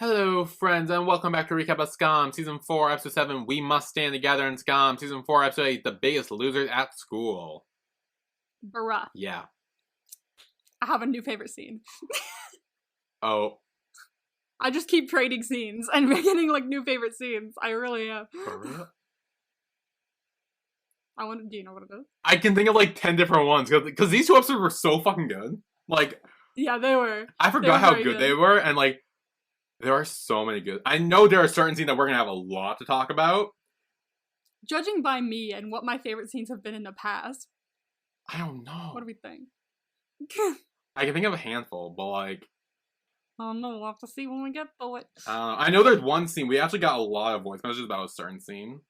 Hello, friends, and welcome back to Recap of Skam, Season 4, Episode 7, We Must Stand Together in Skam, Season 4, Episode 8, The Biggest Losers at School. Bruh. Yeah. I have a new favorite scene. Oh. I just keep trading scenes and getting, new favorite scenes. I really am. Bruh? Do you know what it is? I can think of, 10 different ones, because these two episodes were so fucking good. Yeah, they were. I forgot how good they were, and, there are so many good. I know there are certain scenes that we're gonna have a lot to talk about. Judging by me and what my favorite scenes have been in the past. I don't know. What do we think? I can think of a handful, but, I don't know, we'll have to see when we get to it. I know there's one scene, we actually got a lot of voice messages about a certain scene.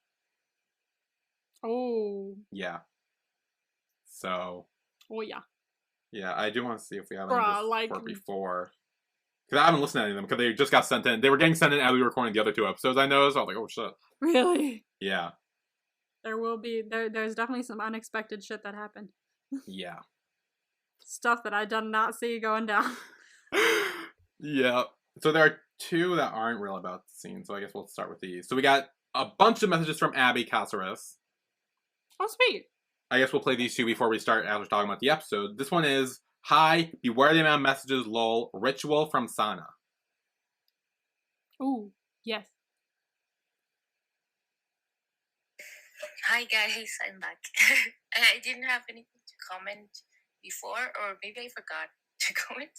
Oh. Yeah. So. Oh, yeah. Yeah, I do want to see if we have any for before. Because I haven't listened to any of them, because they just got sent in. They were getting sent in as we were recording the other two episodes, I noticed. I was like, oh, shit. Really? Yeah. There will be, there's definitely some unexpected shit that happened. Yeah. Stuff that I did not see going down. Yeah. So there are two that aren't real about the scene, so I guess we'll start with these. So we got a bunch of messages from Abby Caceres. Oh, sweet. I guess we'll play these two before we start after talking about the episode. This one is, hi, beware the amount of messages, lol, ritual from Sana. Ooh, yes. Hi guys, I'm back. I didn't have anything to comment before, or maybe I forgot to comment.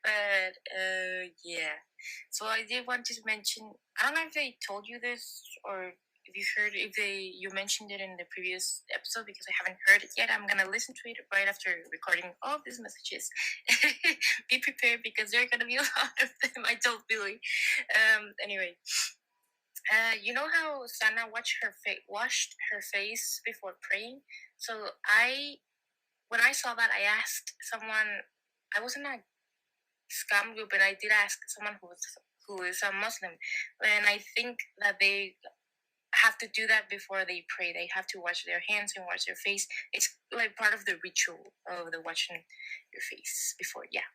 But yeah. So I did want to mention, I don't know if they told you this or if you heard, you mentioned it in the previous episode, because I haven't heard it yet. I'm gonna listen to it right after recording all of these messages. Be prepared, because there are gonna be a lot of them. I told Billy. Anyway, you know how Sana washed her face before praying? So when I saw that, I asked someone. I was in a Skam group, and I did ask someone who is a Muslim, and I think that they have to do that before they pray. They have to wash their hands and wash their face. It's like part of the ritual of the washing your face before. Yeah.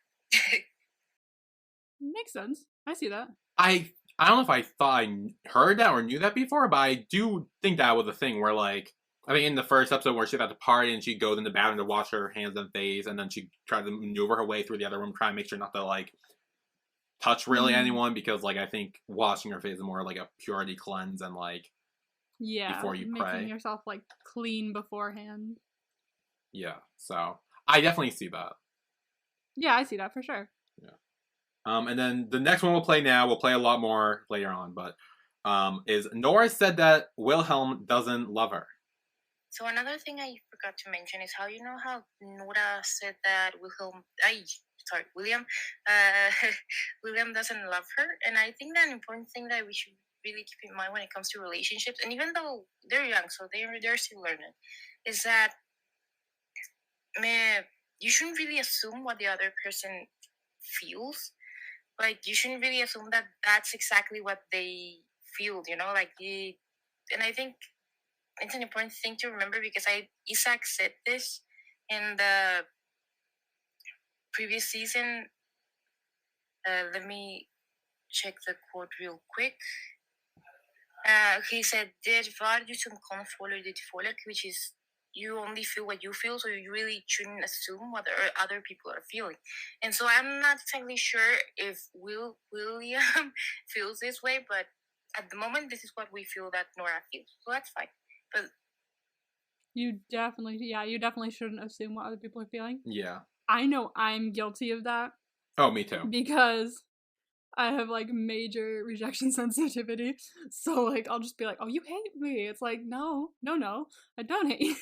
Makes sense. I see that. I don't know if I thought I heard that or knew that before, but I do think that was a thing where, I think in the first episode where she's at the party and she goes in the bathroom to wash her hands and face, and then she tries to maneuver her way through the other room, trying to make sure not to, touch really anyone, because, I think washing her face is more a purity cleanse and, yeah, before you pray. Making yourself, clean beforehand. Yeah, so I definitely see that. Yeah, I see that for sure. Yeah. And then the next one we'll play now, we'll play a lot more later on, but is Nora said that Wilhelm doesn't love her. So another thing I forgot to mention is how Nora said that William William doesn't love her, and I think that an important thing that we should really keep in mind when it comes to relationships, and even though they're young, so they're still learning, is that you shouldn't really assume what the other person feels. You shouldn't really assume that that's exactly what they feel, and I think it's an important thing to remember, because Isaac said this in the previous season. Let me check the quote real quick. He said, "Det var du som controller ditt folk," which is, you only feel what you feel, so you really shouldn't assume what other people are feeling. And so I'm not exactly sure if William feels this way, but at the moment, this is what we feel that Nora feels, so that's fine. But you definitely shouldn't assume what other people are feeling. Yeah. I know I'm guilty of that. Oh, me too. Because I have major rejection sensitivity. So I'll just be like, oh, you hate me. It's no, I don't hate you.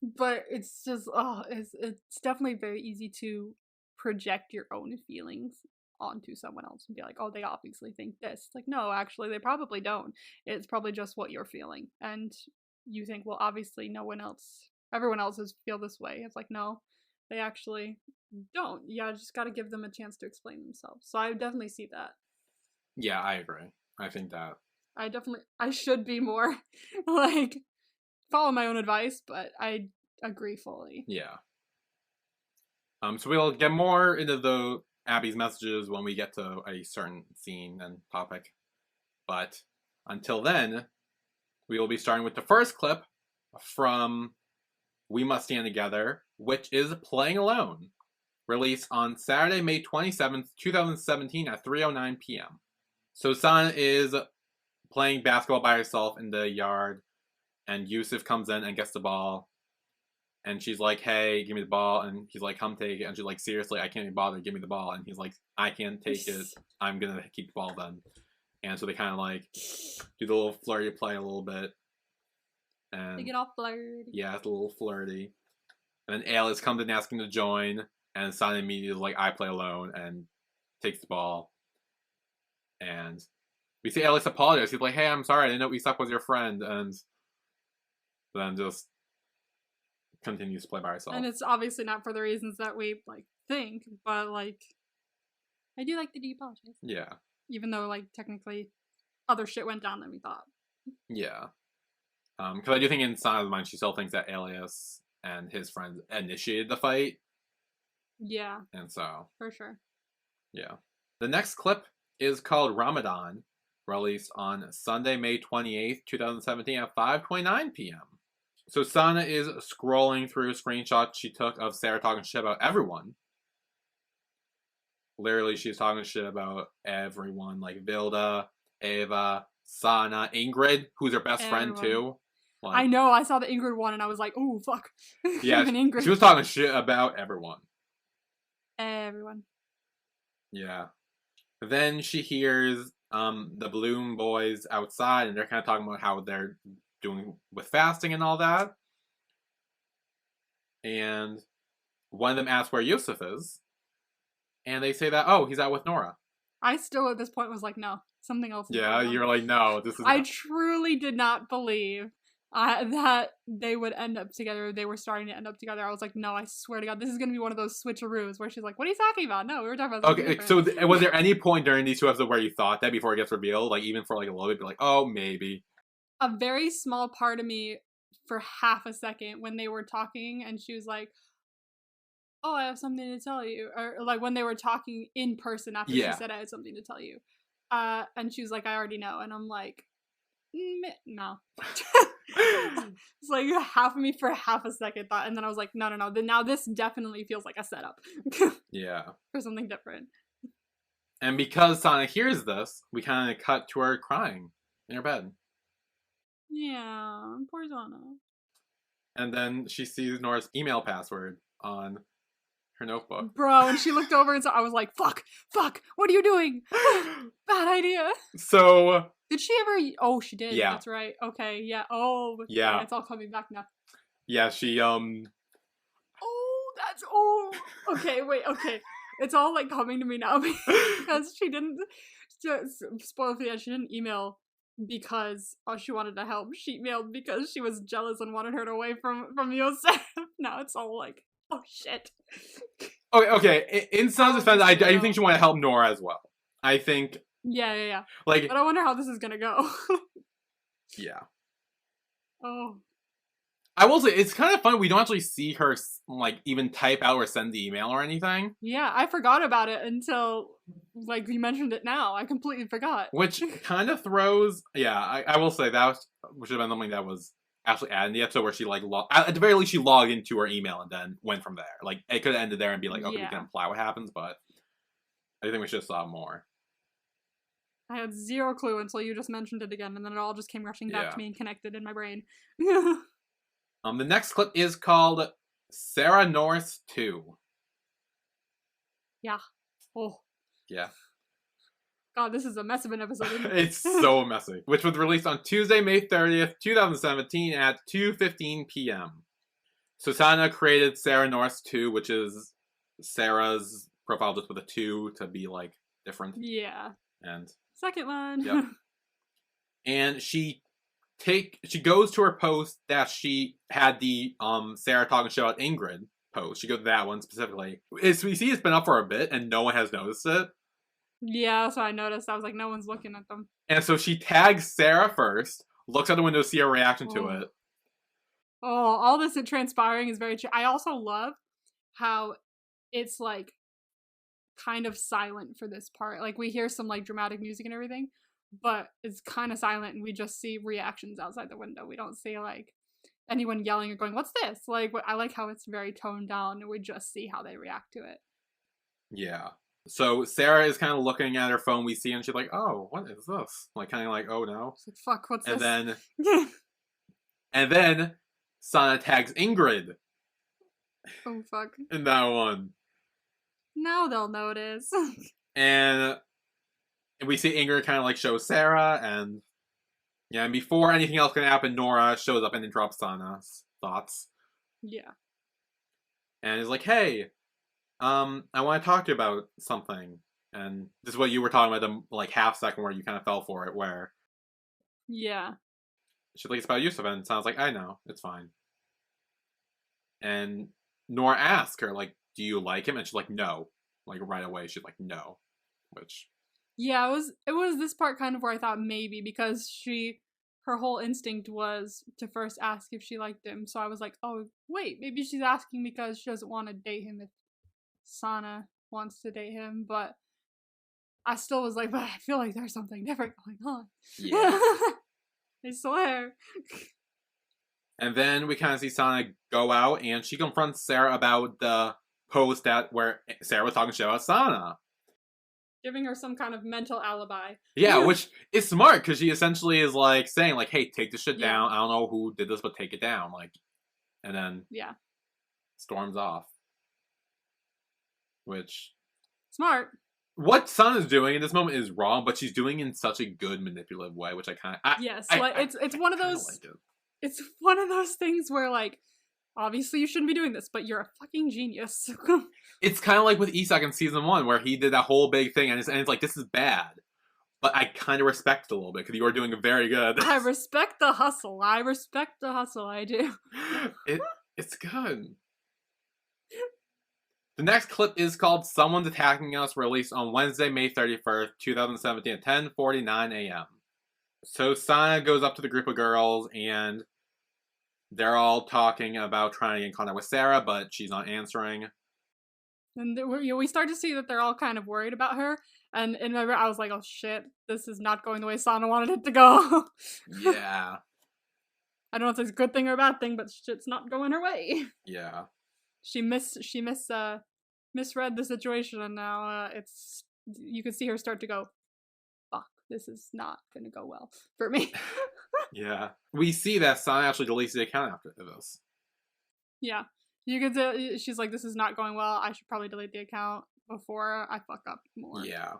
But it's just, it's definitely very easy to project your own feelings onto someone else and be like, oh, they obviously think this. No, actually, they probably don't. It's probably just what you're feeling. And you think, well, obviously everyone else feel this way. It's no, they actually don't. Yeah, just gotta give them a chance to explain themselves. So I definitely see that. Yeah, I agree. I think that I should be more follow my own advice, but I agree fully. Yeah. So we'll get more into Abby's messages when we get to a certain scene and topic. But until then, we will be starting with the first clip from We Must Stand Together, which is Playing Alone, released on Saturday, May 27th, 2017 at 3:09 p.m. So Sana is playing basketball by herself in the yard, and Yusuf comes in and gets the ball. And she's like, hey, give me the ball. And he's like, come take it. And she's like, seriously, I can't be bothered. Give me the ball. And he's like, I can't take it. I'm going to keep the ball then. And so they kind of like do the little flirty play a little bit. And They get all flirty. yeah, it's a little flirty. And then Alice comes in asking to join. And Sana immediately is like, I play alone. And takes the ball. And we see Alice apologize. He's like, hey, I'm sorry. I didn't know Isak was your friend. And then just continues to play by herself. And it's obviously not for the reasons that we like think, but like I do like the apologize. Yeah. Even though like technically other shit went down than we thought. Yeah. Because I do think in Sana's mind she still thinks that Alias and his friends initiated the fight. Yeah. And so For sure. yeah. The next clip is called Ramadan, released on Sunday, May 28th, 2017 at 5:29 p.m. So Sana is scrolling through screenshots she took of Sarah talking shit about everyone. Literally, she's talking shit about everyone, like Vilda, Ava, Sana, Ingrid, who's her best friend too. Like, I know, I saw the Ingrid one and I was like, oh, fuck. yeah, Even Ingrid. she was talking shit about everyone. Everyone. Yeah. Then she hears the Bloom boys outside, and they're kind of talking about how they're doing with fasting and all that. And one of them asks where Yusuf is. And they say that, oh, he's out with Nora. I still at this point was like, no, something else. Yeah, you're like, no, this is I not. truly did not believe that they would end up together. They were starting to end up together. I was like, no, I swear to God, this is going to be one of those switcheroos where she's like, what are you talking about? No, we were talking about something Okay, different. so was there any point during these two episodes where you thought that before it gets revealed? Like, even for like a little bit, be like, oh, maybe. A very small part of me for half a second when they were talking and she was like, oh, I have something to tell you. Or like when they were talking in person after Yeah. she said I had something to tell you. And she was like, I already know. And I'm like, no. It's like half of me for half a second thought. And then I was like, no. Now this definitely feels like a setup. Yeah. For something different. And because Sana hears this, we kind of cut to her crying in her bed. Yeah, poor Zana. And then she sees Nora's email password on her notebook. Bro, and she looked over and so I was like, fuck, what are you doing? Bad idea. So... Did she ever... Oh, she did. Yeah. That's right. Okay, yeah. Oh, yeah. It's all coming back now. Yeah, she, Oh, that's... Oh. Okay, wait, okay. It's all, like, coming to me now because she didn't... Spoiler for you, she didn't email because she wanted to help. She emailed because she was jealous and wanted her away from Yosef. Now it's all like, oh, shit. Okay. In Sana's defense, I do think she wanted to help Nora as well. I think... Yeah. Like, but I wonder how this is gonna go. yeah. Oh. I will say, it's kind of fun. We don't actually see her, like, even type out or send the email or anything. Yeah, I forgot about it until, like, you mentioned it now. I completely forgot. Which kind of throws... Yeah, I will say that should have been something that was actually added in the episode where she, like, at the very least, she logged into her email and then went from there. Like, it could have ended there and be like, okay, we can imply what happens, but I think we should have saw more. I had zero clue until you just mentioned it again, and then it all just came rushing back to me and connected in my brain. The next clip is called Sarah North 2. Yeah. Oh. Yeah. God, this is a mess of an episode. It's so messy. Which was released on Tuesday, May 30th, 2017 at 2:15 p.m. Susanna created Sarah North 2, which is Sarah's profile just with a 2 to be, like, different. Yeah. And... Second one. Yep. And she goes to her post that she had the Sarah talking shit about Ingrid post. She goes to that one specifically. We see it's been up for a bit and no one has noticed it. Yeah, that's what I noticed. I was like, no one's looking at them. And so she tags Sarah first, looks out the window to see her reaction to it. Oh, all this transpiring is very true. I also love how it's like kind of silent for this part. Like, we hear some, like, dramatic music and everything, but it's kind of silent, and we just see reactions outside the window. We don't see, like, anyone yelling or going, "What's this?" Like, I like how it's very toned down, and we just see how they react to it. Yeah. So Sarah is kind of looking at her phone. We see, and she's like, "Oh, what is this?" Like, kind of like, "Oh no." It's like, fuck, what's And this? then Sana tags Ingrid Oh, fuck. in that one. Now they'll notice. And we see Ingrid kind of like show Sarah, and yeah, and before anything else can happen, Nora shows up and interrupts Sana's thoughts. Yeah. And is like, "Hey, I want to talk to you about something." And this is what you were talking about, the like half second where you kind of fell for it, where Yeah. she's like, "It's about Yusuf," and sounds like, "I know, it's fine." And Nora asks her, like, "Do you like him?" And she's like, "No." Like right away, she's like, "No," which Yeah, it was this part kind of where I thought maybe, because her whole instinct was to first ask if she liked him. So I was like, oh wait, maybe she's asking because she doesn't want to date him if Sana wants to date him. But I still was like, but I feel like there's something different going on. yeah. I swear. And then we kind of see Sana go out, and she confronts Sarah about the post where Sarah was talking shit about Sana. Giving her some kind of mental alibi. Yeah, which is smart, because she essentially is like saying, like, "Hey, take this shit Yeah. down. I don't know who did this, but take it down." Like, and then Yeah. storms off. Which Smart. what Sana's doing in this moment is wrong, but she's doing it in such a good manipulative way, which I kind of Yes, like it's one of those. Like it. It's one of those things where, like, obviously you shouldn't be doing this, but you're a fucking genius. It's kind of like with Isak in season 1, where he did that whole big thing, and it's like, this is bad, but I kind of respect it a little bit, because you are doing it very good. I respect the hustle. I do. It's good. The next clip is called "Someone's Attacking Us," released on Wednesday, May 31st, 2017 at 10:49 a.m. So Sana goes up to the group of girls, and they're all talking about trying to get in contact with Sarah, but she's not answering. And we start to see that they're all kind of worried about her. And I was like, oh shit, this is not going the way Sana wanted it to go. Yeah. I don't know if it's a good thing or a bad thing, but shit's not going her way. Yeah. She misread the situation, and now you can see her start to go, fuck, this is not gonna go well for me. Yeah. We see that Sana actually deletes the account after this. Yeah. You can tell she's like, this is not going well. I should probably delete the account before I fuck up more. Yeah.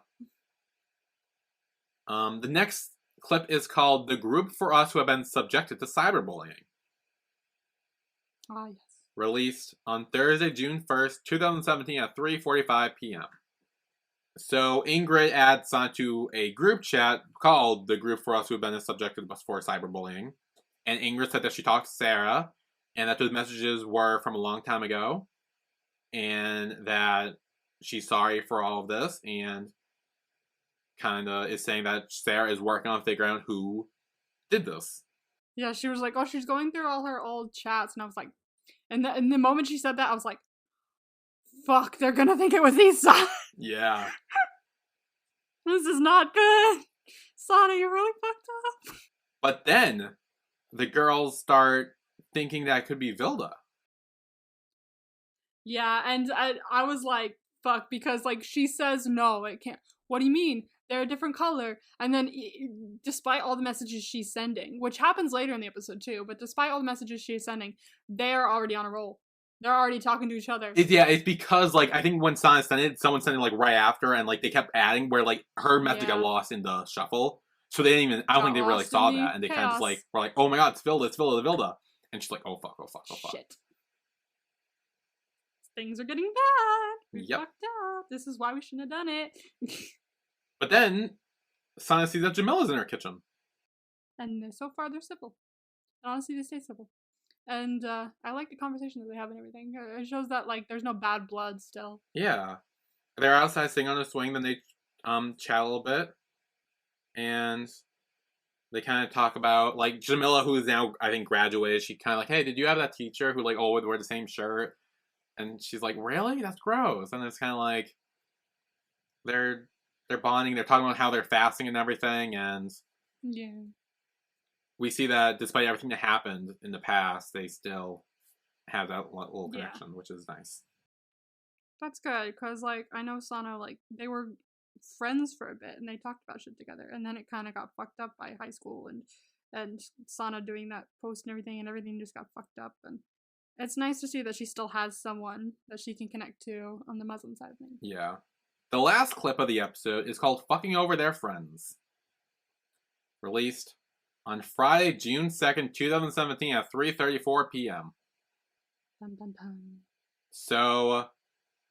The next clip is called "The Group for Us Who Have Been Subjected to Cyberbullying." Ah, yes. Released on Thursday, June 1st, 2017 at 3:45 p.m. So Ingrid adds Sana to a group chat called "The Group for Us Who Have Been Subjected for Cyberbullying." And Ingrid said that she talked to Sarah, and that those messages were from a long time ago, and that she's sorry for all of this, and kind of is saying that Sarah is working on figuring out who did this. Yeah, she was like, oh, she's going through all her old chats, and I was like, and the moment she said that, I was like, fuck, they're gonna think it was Isa. Yeah. This is not good. Sana, you're really fucked up. But then the girls start thinking that it could be Vilda. Yeah, and I was like, fuck, because, like, she says no, it can't. What do you mean? They're a different color. And then, despite all the messages she's sending, which happens later in the episode too, but despite all the messages she's sending, they're already on a roll. They're already talking to each other. It's because, like, I think when Sana sent it, someone sent it, like, right after, and, like, they kept adding where, like, her message got lost in the shuffle. So they didn't even, I don't think they really saw that, and they kind of just, like, were like, oh my god, it's Vilda. And she's like, oh fuck. Shit. Things are getting bad. We Yep. fucked up. This is why we shouldn't have done it. But then Sana sees that Jamila's in her kitchen. And so far, they're civil. Honestly, they stay civil. And I like the conversation that they have and everything. It shows that, like, there's no bad blood still. Yeah. They're outside sitting on a swing, then they chat a little bit. And they kind of talk about, like, Jamila, who is now, I think, graduated. She kind of like, hey, did you have that teacher who, like, always wear the same shirt? And she's like, really? That's gross. And it's kind of like, they're bonding. They're talking about how they're fasting and everything, and Yeah. we see that despite everything that happened in the past, they still have that little Yeah. connection, which is nice. That's good, because, like, I know Sana, like, they were friends for a bit, and they talked about shit together, and then it kind of got fucked up by high school, and Sana doing that post and everything just got fucked up, and it's nice to see that she still has someone that she can connect to on the Muslim side of things. Yeah. The last clip of the episode is called Fucking Over Their Friends. Released on Friday, June 2nd, 2017 at 3:34 p.m. Dun, dun, dun. So,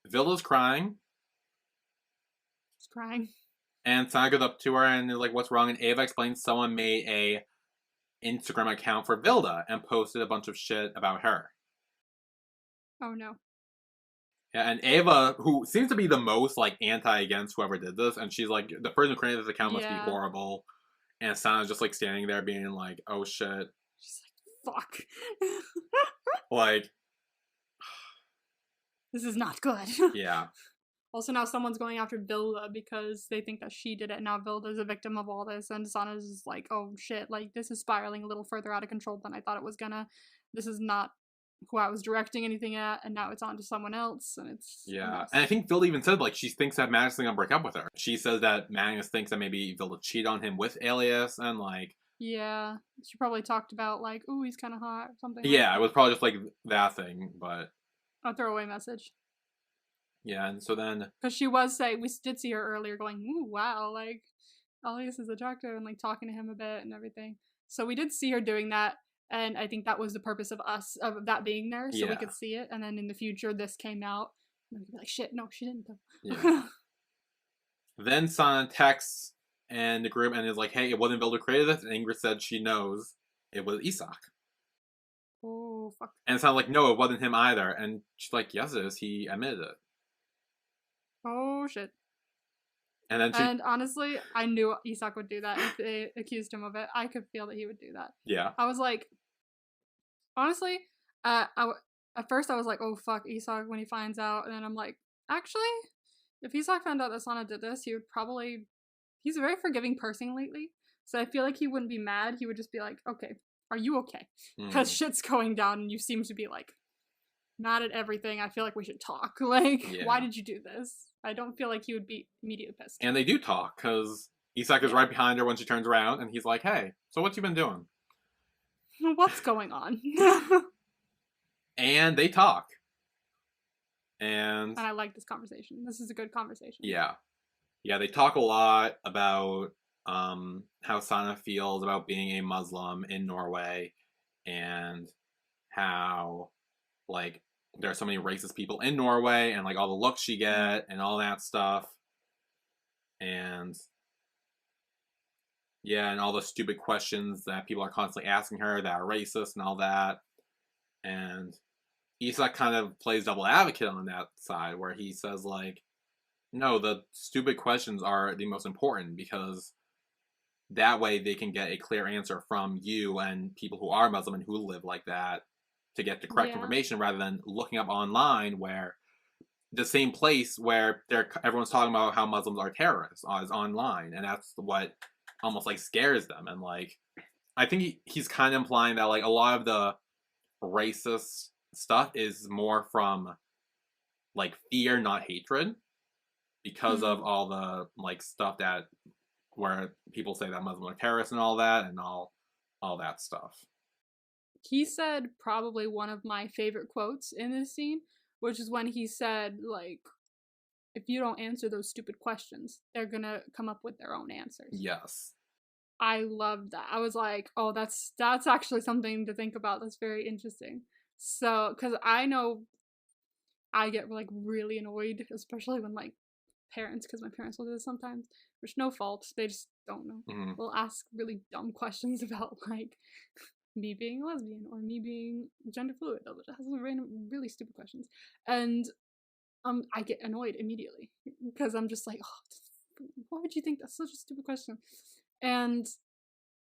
Villa's crying, She's crying. and Sana goes up to her and is like, what's wrong? And Ava explains someone made a Instagram account for Vilda and posted a bunch of shit about her. Oh no. Yeah, and Ava, who seems to be the most, like, anti-against whoever did this, and she's like, the person who created this account must be Yeah. horrible. And Sana's just, like, standing there being like, oh shit. She's like, fuck. Like, This is not good. yeah. Also, now someone's going after Vilda because they think that she did it. Now Vilda's a victim of all this, and Sana's just like, oh shit, like, this is spiraling a little further out of control than I thought it was gonna. This is not who I was directing anything at, and now it's on to someone else, and it's... Yeah. And I think Vilda even said, like, she thinks that Magnus is gonna break up with her. She says that Magnus thinks that maybe Vilda cheated on him with Alias, and, like... Yeah. She probably talked about, like, ooh, he's kind of hot, or something. Yeah, like it was probably just, like, that thing, but... a throwaway message. Yeah, and so then... Because she was saying, we did see her earlier going, ooh, wow, like, Elias is attractive, and, like, talking to him a bit and everything. So we did see her doing that, and I think that was the purpose of that being there, so we could see it, and then in the future, this came out, and we'd be like, shit, no, she didn't, though. Yeah. Then Sana texts and the group and is like, hey, it wasn't Vilda who created this, and Ingrid said she knows it was Isak. Oh, fuck. And it's not like, no, it wasn't him either. And she's like, yes, it is. He admitted it. Oh, shit. And then And honestly, I knew Isak would do that if they accused him of it. I could feel that he would do that. Yeah. I was like, honestly, at first I was like, oh, fuck Isak when he finds out. And then I'm like, actually, if Isak found out that Sana did this, he would probably... He's a very forgiving person lately. So I feel like he wouldn't be mad. He would just be like, okay, are you okay? Because shit's going down and you seem to be like mad at everything. I feel like we should talk. Like, why did you do this? I don't feel like he would be immediately pissed. And they do talk, because Isak is right behind her when she turns around, and he's like, hey, so what you been doing? What's going on? And they talk. And I like this conversation. This is a good conversation. Yeah. Yeah, they talk a lot about how Sana feels about being a Muslim in Norway, and how, like, there are so many racist people in Norway, and, like, all the looks she get, and all that stuff. And, yeah, and all the stupid questions that people are constantly asking her that are racist and all that. And Isak kind of plays double advocate on that side, where he says, like, no, the stupid questions are the most important, because that way they can get a clear answer from you and people who are Muslim and who live like that to get the correct information, rather than looking up online, where the same place where everyone's talking about how Muslims are terrorists is online, and that's what almost, like, scares them. And, like, I think he's kind of implying that, like, a lot of the racist stuff is more from, like, fear, not hatred, because of all the, like, stuff that where people say that Muslims are terrorists and all that, and all that stuff. He said probably one of my favorite quotes in this scene, which is when he said, like, if you don't answer those stupid questions, they're gonna come up with their own answers. Yes. I loved that. I was like, oh, that's actually something to think about. That's very interesting. So, because I know I get, like, really annoyed, especially when, like, parents, because my parents will do this sometimes, which no fault, they just don't know. They'll ask really dumb questions about, like, me being a lesbian or me being gender fluid. They'll just ask random, really stupid questions, and I get annoyed immediately because I'm just like, oh, why would you think that's such a stupid question? And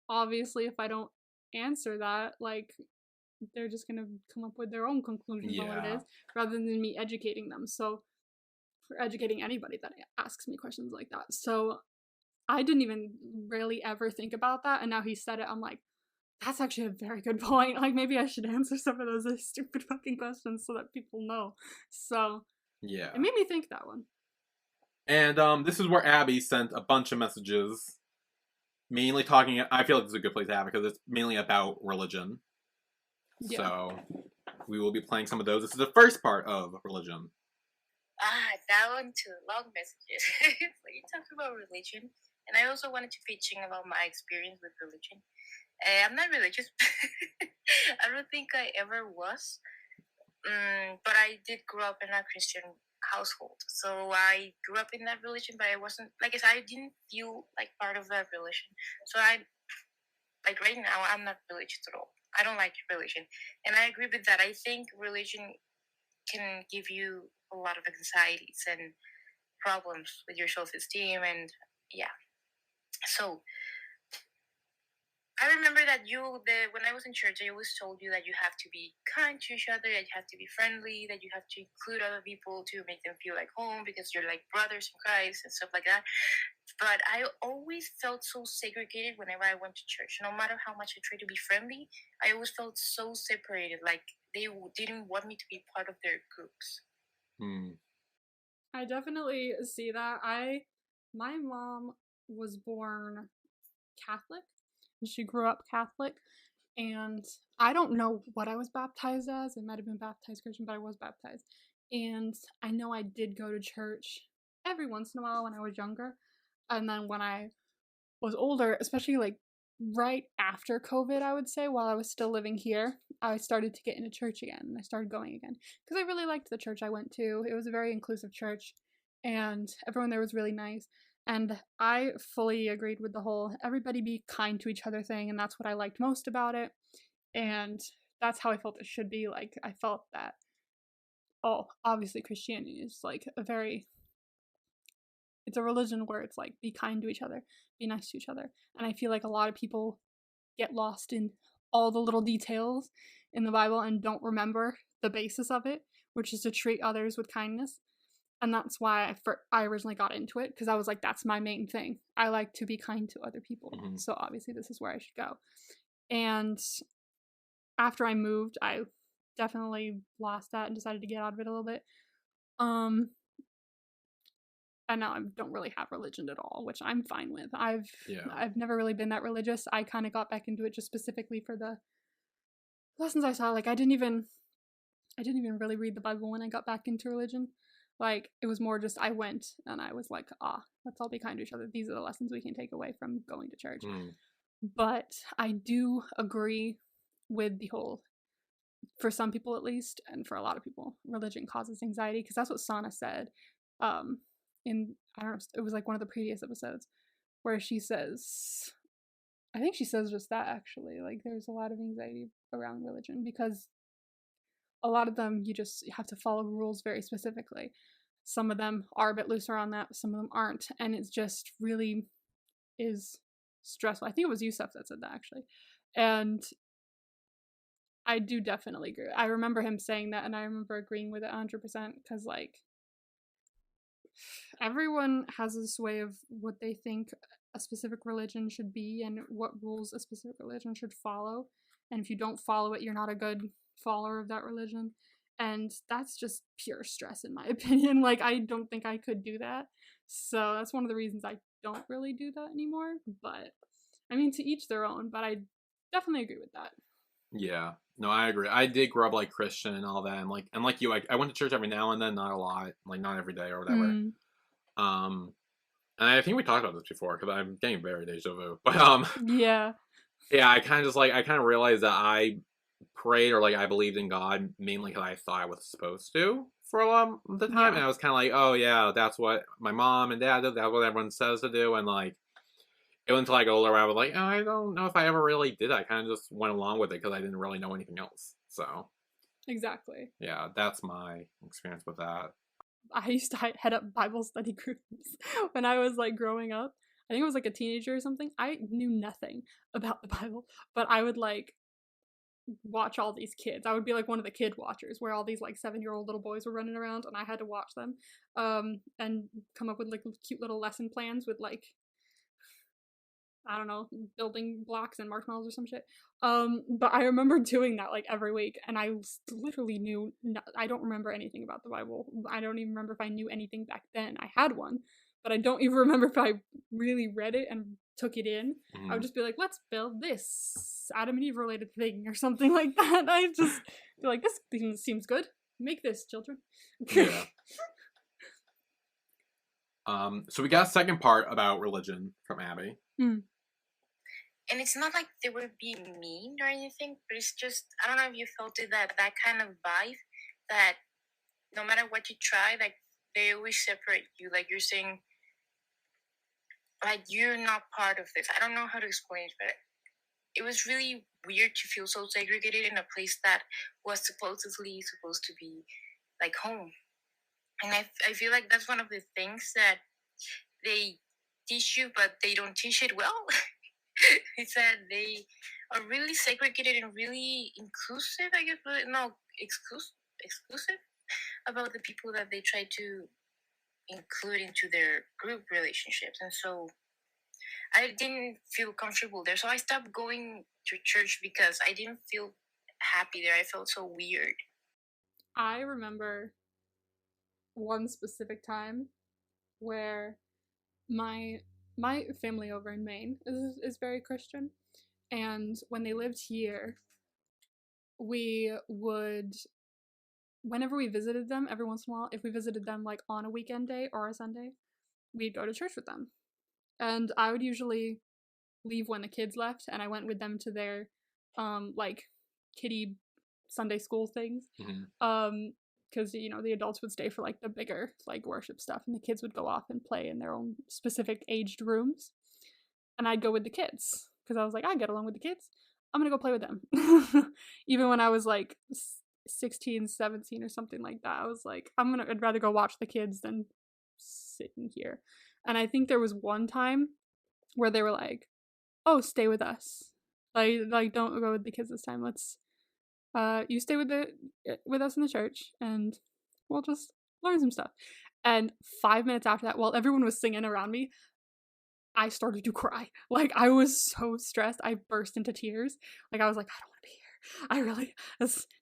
obviously, if I don't answer that, like, they're just gonna come up with their own conclusions on what it is, rather than me educating them. So or educating anybody that asks me questions like that. So I didn't even really ever think about that, and now he said it, I'm like, that's actually a very good point. Like, maybe I should answer some of those stupid fucking questions so that people know. So Yeah. it made me think that one. And this is where Abby sent a bunch of messages, mainly talking. I feel like this is a good place to have it because it's mainly about religion. Yeah. So we will be playing some of those. This is the first part of religion. That one too. Long messages. But you talk about religion, and I also wanted to pitch in about my experience with religion. I'm not religious. I don't think I ever was. But I did grow up in a Christian household. So I grew up in that religion, but I wasn't, like I said, I didn't feel like part of that religion. So like right now, I'm not religious at all. I don't like religion. And I agree with that. I think religion can give you a lot of anxieties and problems with your self-esteem. And yeah. So I remember that when I was in church, I always told you that you have to be kind to each other, that you have to be friendly, that you have to include other people to make them feel like home because you're like brothers in Christ and stuff like that. But I always felt so segregated whenever I went to church. No matter how much I tried to be friendly, I always felt so separated, like they didn't want me to be part of their groups. I definitely see that. My mom was born Catholic. She grew up Catholic, and I don't know what I was baptized as. I might have been baptized Christian, but I was baptized. And I know I did go to church every once in a while when I was younger. And then when I was older, especially like right after COVID, I would say, while I was still living here, I started to get into church again. And I started going again because I really liked the church I went to. It was a very inclusive church, and everyone there was really nice. And I fully agreed with the whole everybody be kind to each other thing, and that's what I liked most about it. And that's how I felt it should be. Like, I felt that, obviously Christianity is like it's a religion where it's like, be kind to each other, be nice to each other. And I feel like a lot of people get lost in all the little details in the Bible and don't remember the basis of it, which is to treat others with kindness. And that's why I originally got into it, because I was like, that's my main thing. I like to be kind to other people. Mm-hmm. So obviously this is where I should go. And after I moved, I definitely lost that and decided to get out of it a little bit. And now I don't really have religion at all, which I'm fine with. I've never really been that religious. I kind of got back into it just specifically for the lessons I saw. Like, I didn't even really read the Bible when I got back into religion. Like, it was more just I went and I was like, let's all be kind to each other. These are the lessons we can take away from going to church. But I do agree with the whole, for some people at least, and for a lot of people, religion causes anxiety, because that's what Sana said. In, I don't know, it was like one of the previous episodes where she says, I think she says just that actually, like, there's a lot of anxiety around religion because a lot of them you just have to follow rules very specifically. Some of them are a bit looser on that, some of them aren't, and it's just really is stressful. I think it was Yusuf that said that actually. And I do definitely agree. I remember him saying that, and I remember agreeing with it 100% because, like, everyone has this way of what they think a specific religion should be and what rules a specific religion should follow. And if you don't follow it, you're not a good follower of that religion. And that's just pure stress, in my opinion. Like, I don't think I could do that. So that's one of the reasons I don't really do that anymore. But, I mean, to each their own, but I definitely agree with that. Yeah. No, I agree. I did grow up like Christian and all that, and like you, I went to church every now and then, not a lot, like not every day or whatever. And I think we talked about this before because I'm getting very deja vu. But yeah, I kind of realized that I prayed or like I believed in God mainly because I thought I was supposed to for a lot of the time, and I was kind of like, oh yeah, that's what my mom and dad did. That's what everyone says to do, and like. It went until I got older where I was like, oh, I don't know if I ever really did. I kind of just went along with it because I didn't really know anything else. So. Exactly. Yeah, that's my experience with that. I used to head up Bible study groups when I was, like, growing up. I think I was, like, a teenager or something. I knew nothing about the Bible, but I would, like, watch all these kids. I would be like one of the kid watchers where all these like 7-year-old little boys were running around and I had to watch them and come up with like cute little lesson plans with like, I don't know, building blocks and marshmallows or some shit. But I remember doing that like every week, and I literally knew. I don't remember anything about the Bible. I don't even remember if I knew anything back then. I had one, but I don't even remember if I really read it and took it in. I would just be like, let's build this Adam and Eve related thing or something like that. I just be like, this thing seems good. Make this, children. Yeah. So we got a second part about religion from Abby. And it's not like they were being mean or anything, but it's just, I don't know if you felt it, that kind of vibe that no matter what you try, like they always separate you. Like you're saying, like you're not part of this. I don't know how to explain it, but it was really weird to feel so segregated in a place that was supposedly supposed to be like home. And I feel like that's one of the things that they teach you, but they don't teach it well. It's that they are really segregated and really inclusive, I guess, but no, exclusive about the people that they try to include into their group relationships. And so I didn't feel comfortable there. So I stopped going to church because I didn't feel happy there. I felt so weird. I remember one specific time where my family over in Maine is very Christian, and when they lived here, we would, whenever we visited them, every once in a while, if we visited them like on a weekend day or a Sunday, we'd go to church with them. And I would usually leave when the kids left, and I went with them to their like kiddie Sunday school things. Because the adults would stay for like the bigger like worship stuff, and the kids would go off and play in their own specific aged rooms, and I'd go with the kids because I was like, I get along with the kids, I'm gonna go play with them. Even when I was like 16, 17 or something like that, I was like, I'd rather go watch the kids than sit in here. And I think there was one time where they were like, oh, stay with us, like don't go with the kids this time, let's you stay with us in the church and we'll just learn some stuff. And 5 minutes after that, while everyone was singing around me, I started to cry. Like I was so stressed, I burst into tears. Like I was like, I don't want to be here. I really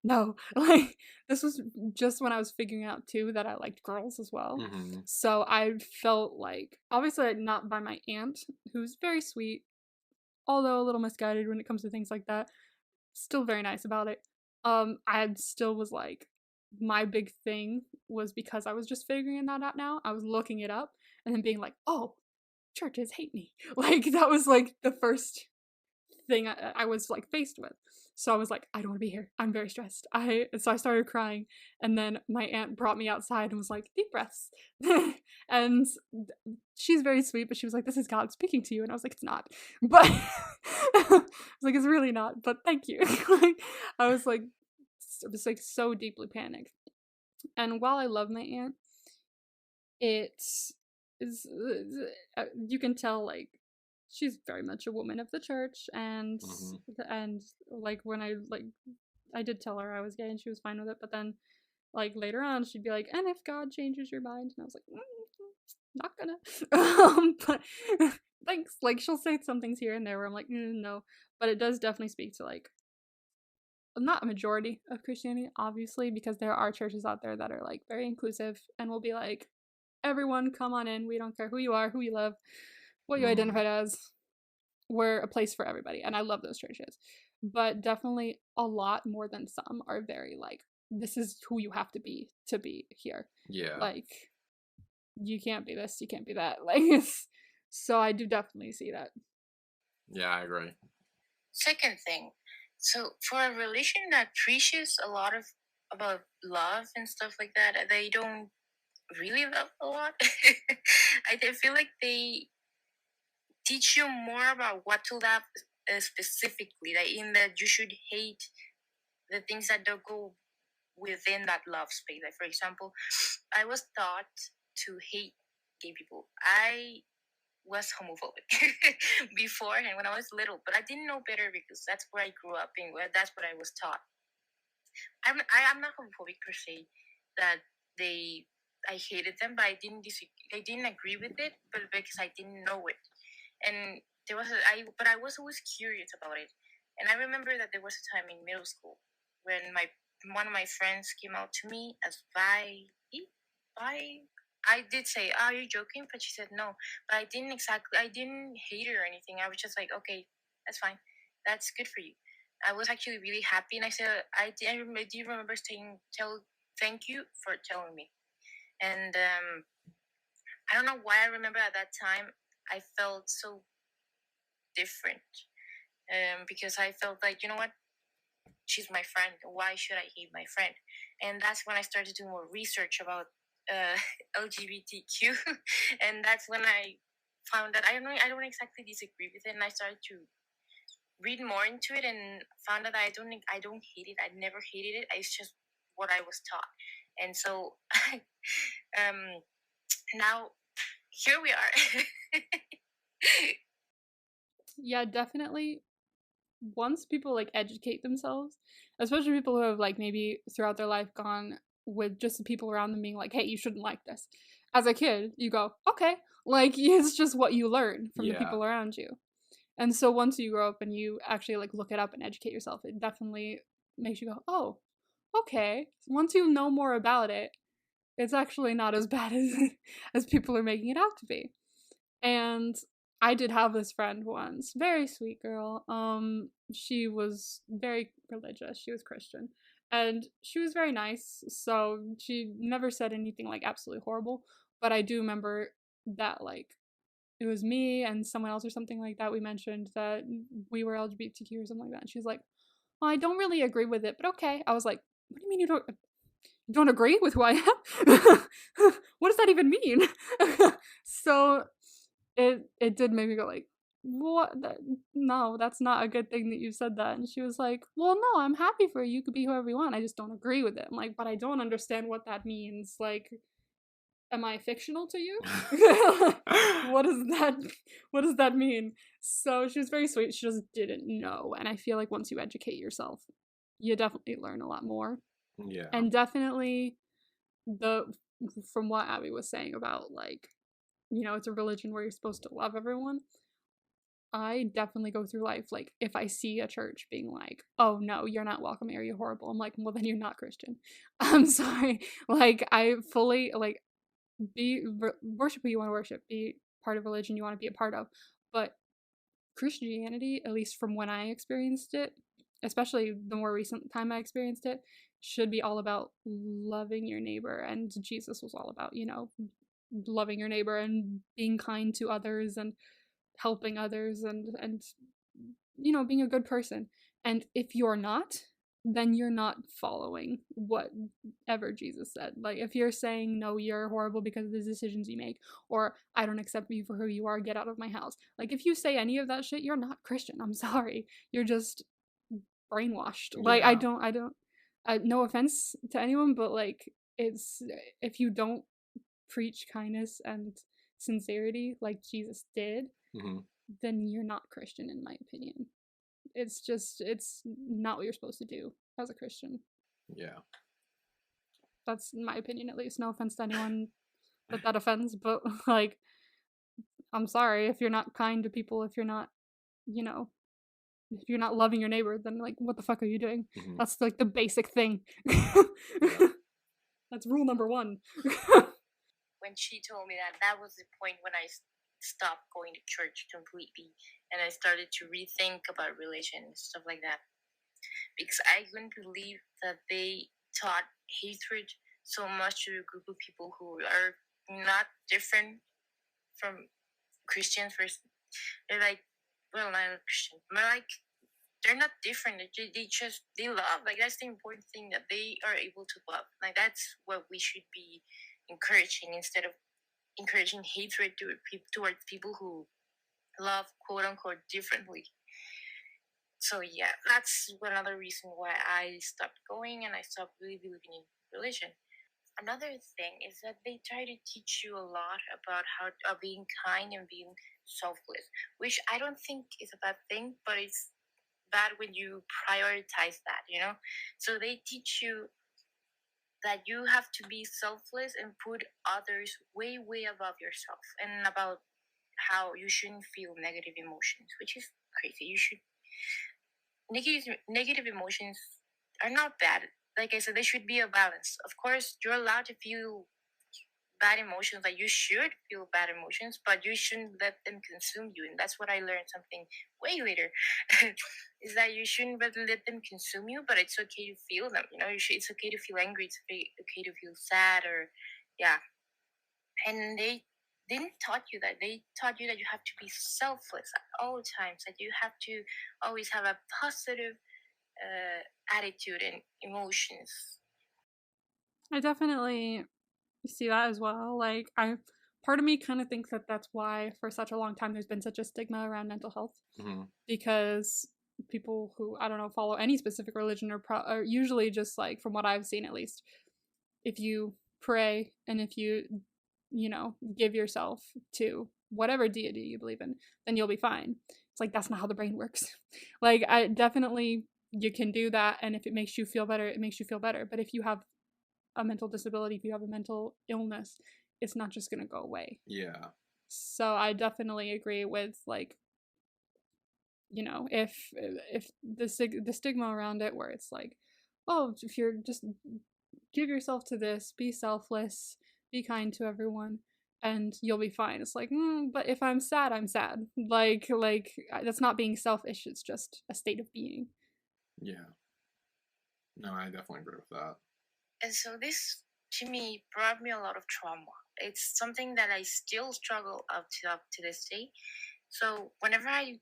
no. Like this was just when I was figuring out too that I liked girls as well. So I felt like, obviously not by my aunt, who's very sweet, although a little misguided when it comes to things like that, still very nice about it. I still was like, my big thing was because I was just figuring that out now. I was looking it up and then being like, oh, churches hate me. Like that was like the first thing I was like faced with. So I was like, I don't want to be here. I'm very stressed. So I started crying, and then my aunt brought me outside and was like, deep breaths. And she's very sweet, but she was like, this is God speaking to you. And I was like, it's not. But I was like, it's really not, but thank you. Like I was like so deeply panicked. And while I love my aunt, it is you can tell like she's very much a woman of the church, and like when I did tell her I was gay and she was fine with it, but then like later on she'd be like, and if God changes your mind, and I was like, not gonna. But thanks. Like she'll say some things here and there where I'm like, no, but it does definitely speak to like not a majority of Christianity, obviously, because there are churches out there that are like very inclusive and will be like, everyone come on in, we don't care who you are, who you love, what you identify as, we're a place for everybody. And I love those churches, but definitely a lot more than some are very like, this is who you have to be here. Yeah, like you can't be this, you can't be that. Like so I do definitely see that. Yeah, I agree. Second thing, so for a religion that preaches a lot about love and stuff like that, they don't really love a lot. I feel like they teach you more about what to love specifically, like in that you should hate the things that don't go within that love space. Like for example, I was taught to hate gay people. I was homophobic before and when I was little, but I didn't know better because that's where I grew up and that's what I was taught. I'm not homophobic per se. That I hated them, but I didn't agree with it, but because I didn't know it, and but I was always curious about it, and I remember that there was a time in middle school when one of my friends came out to me as bi. I did say, "Are you joking?" But she said no. But I didn't hate her or anything. I was just like, okay, that's fine. That's good for you. I was actually really happy, and I said, do remember saying, thank you for telling me. And I don't know why I remember at that time I felt so different. Because I felt like, you know what, she's my friend. Why should I hate my friend? And that's when I started doing more research about LGBTQ, and that's when I found that I don't exactly disagree with it, and I started to read more into it and found out that I don't hate it. I never hated it. It's just what I was taught, and so now here we are. Yeah, definitely. Once people like educate themselves, especially people who have like maybe throughout their life gone with just the people around them being like, hey, you shouldn't like this. As a kid, you go, okay, like it's just what you learn from the Yeah. people around you. And so once you grow up and you actually like look it up and educate yourself, it definitely makes you go, oh, okay. Once you know more about it, it's actually not as bad as people are making it out to be. And I did have this friend once, very sweet girl. She was very religious. She was Christian, and she was very nice. So she never said anything like absolutely horrible. But I do remember that like it was me and someone else or something like that. We mentioned that we were LGBTQ or something like that. And she was like, well, I don't really agree with it, but okay. I was like, what do you mean you don't agree with who I am? What does that even mean? So it did make me go like, what? No, that's not a good thing that you said that. And she was like, well, no, I'm happy for you. You could be whoever you want. I just don't agree with it. I'm like, but I don't understand what that means. Like, am I fictional to you? what does that mean? So she was very sweet. She just didn't know. And I feel like once you educate yourself, you definitely learn a lot more. Yeah. And definitely from what Abby was saying about like, you know, it's a religion where you're supposed to love everyone. I definitely go through life like if I see a church being like, oh no, you're not welcome here, you're horrible. I'm like, well then you're not Christian. I'm sorry. Like I fully like worship who you want to worship, be part of religion you want to be a part of. But Christianity, at least from when I experienced it, especially the more recent time I experienced it, should be all about loving your neighbor. And Jesus was all about, you know, loving your neighbor and being kind to others and helping others and you know, being a good person. And if you're not, then you're not following whatever Jesus said. Like if you're saying no, you're horrible because of the decisions you make, or I don't accept you for who you are, get out of my house. Like if you say any of that shit, you're not Christian. I'm sorry. You're just brainwashed. Like Yeah. no offense to anyone, but like it's if you don't preach kindness and sincerity like Jesus did, Mm-hmm. then you're not Christian in my opinion. It's not what you're supposed to do as a Christian. Yeah. That's my opinion, at least. No offense to anyone that offends, but like, I'm sorry if you're not kind to people, if you're not, you know, if you're not loving your neighbor, then like, what the fuck are you doing? Mm-hmm. That's like the basic thing. Yeah. That's rule number 1. When she told me that was the point when I stopped going to church completely, and I started to rethink about religion and stuff like that, because I couldn't believe that they taught hatred so much to a group of people who are not different from Christians. They're like, well, not Christian, but like they're not different. They love. Like that's the important thing, that they are able to love. Like that's what we should be encouraging, instead of encouraging hatred towards people who love, quote unquote, differently. So yeah, that's another reason why I stopped going and I stopped really believing in religion. another thing is that they try to teach you a lot about how being kind and being selfless, which I don't think is a bad thing, but it's bad when you prioritize that, you know? So they teach you that you have to be selfless and put others way, way above yourself, and about how you shouldn't feel negative emotions, which is crazy. You should negative emotions are not bad. Like I said, there should be a balance. Of course, you're allowed to feel bad emotions, like you should feel bad emotions, but you shouldn't let them consume you. And that's what I learned something way later is that you shouldn't let them consume you, but it's okay to feel them. You know, it's okay to feel angry, it's okay to feel sad, or yeah. And they didn't taught you that. They taught you that you have to be selfless at all times, that you have to always have a positive attitude and emotions. I definitely see that as well. Like, part of me kind of thinks that that's why for such a long time there's been such a stigma around mental health, because people who, I don't know, follow any specific religion are usually just like, from what I've seen at least, if you pray and if you give yourself to whatever deity you believe in, then you'll be fine. It's like, that's not how the brain works. Like, I definitely, you can do that, and if it makes you feel better, it makes you feel better. But if you have a mental disability, if you have a mental illness, it's not just going to go away. Yeah. So I definitely agree with, like, if the stigma around it, where it's like, oh, if you're just give yourself to this, be selfless, be kind to everyone, and you'll be fine. It's like, but if I'm sad, I'm sad. Like that's not being selfish. It's just a state of being. Yeah. No, I definitely agree with that. And so this, to me, brought me a lot of trauma. It's something that I still struggle up to this day. So whenever I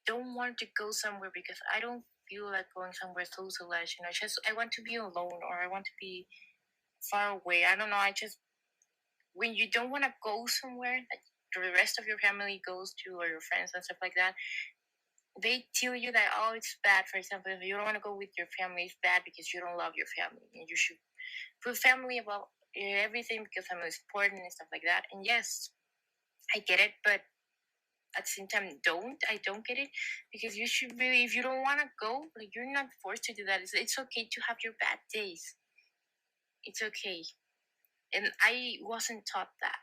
don't want to go somewhere because I don't feel like going somewhere socialized, I want to be alone, or I want to be far away. I don't know. When you don't want to go somewhere that the rest of your family goes to, or your friends and stuff like that, they tell you that, oh, it's bad. For example, if you don't want to go with your family, it's bad because you don't love your family, and you should put family above everything because family is important and stuff like that. And yes, I get it, but at the same time, I don't get it, because you should really, if you don't want to go, like, you're not forced to do that. It's okay to have your bad days. It's okay. And I wasn't taught that.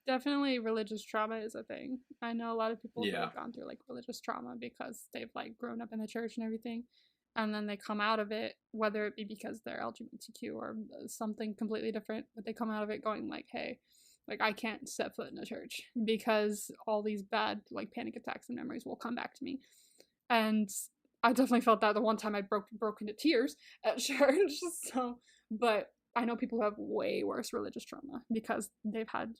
Definitely religious trauma is a thing. I know a lot of people who Yeah. have gone through like religious trauma because they've like grown up in the church and everything, and then they come out of it, whether it be because they're LGBTQ or something completely different, but they come out of it going like, hey, like, I can't set foot in a church because all these bad like panic attacks and memories will come back to me. And I definitely felt that the one time I broke into tears at church. So, but I know people who have way worse religious trauma because they've had,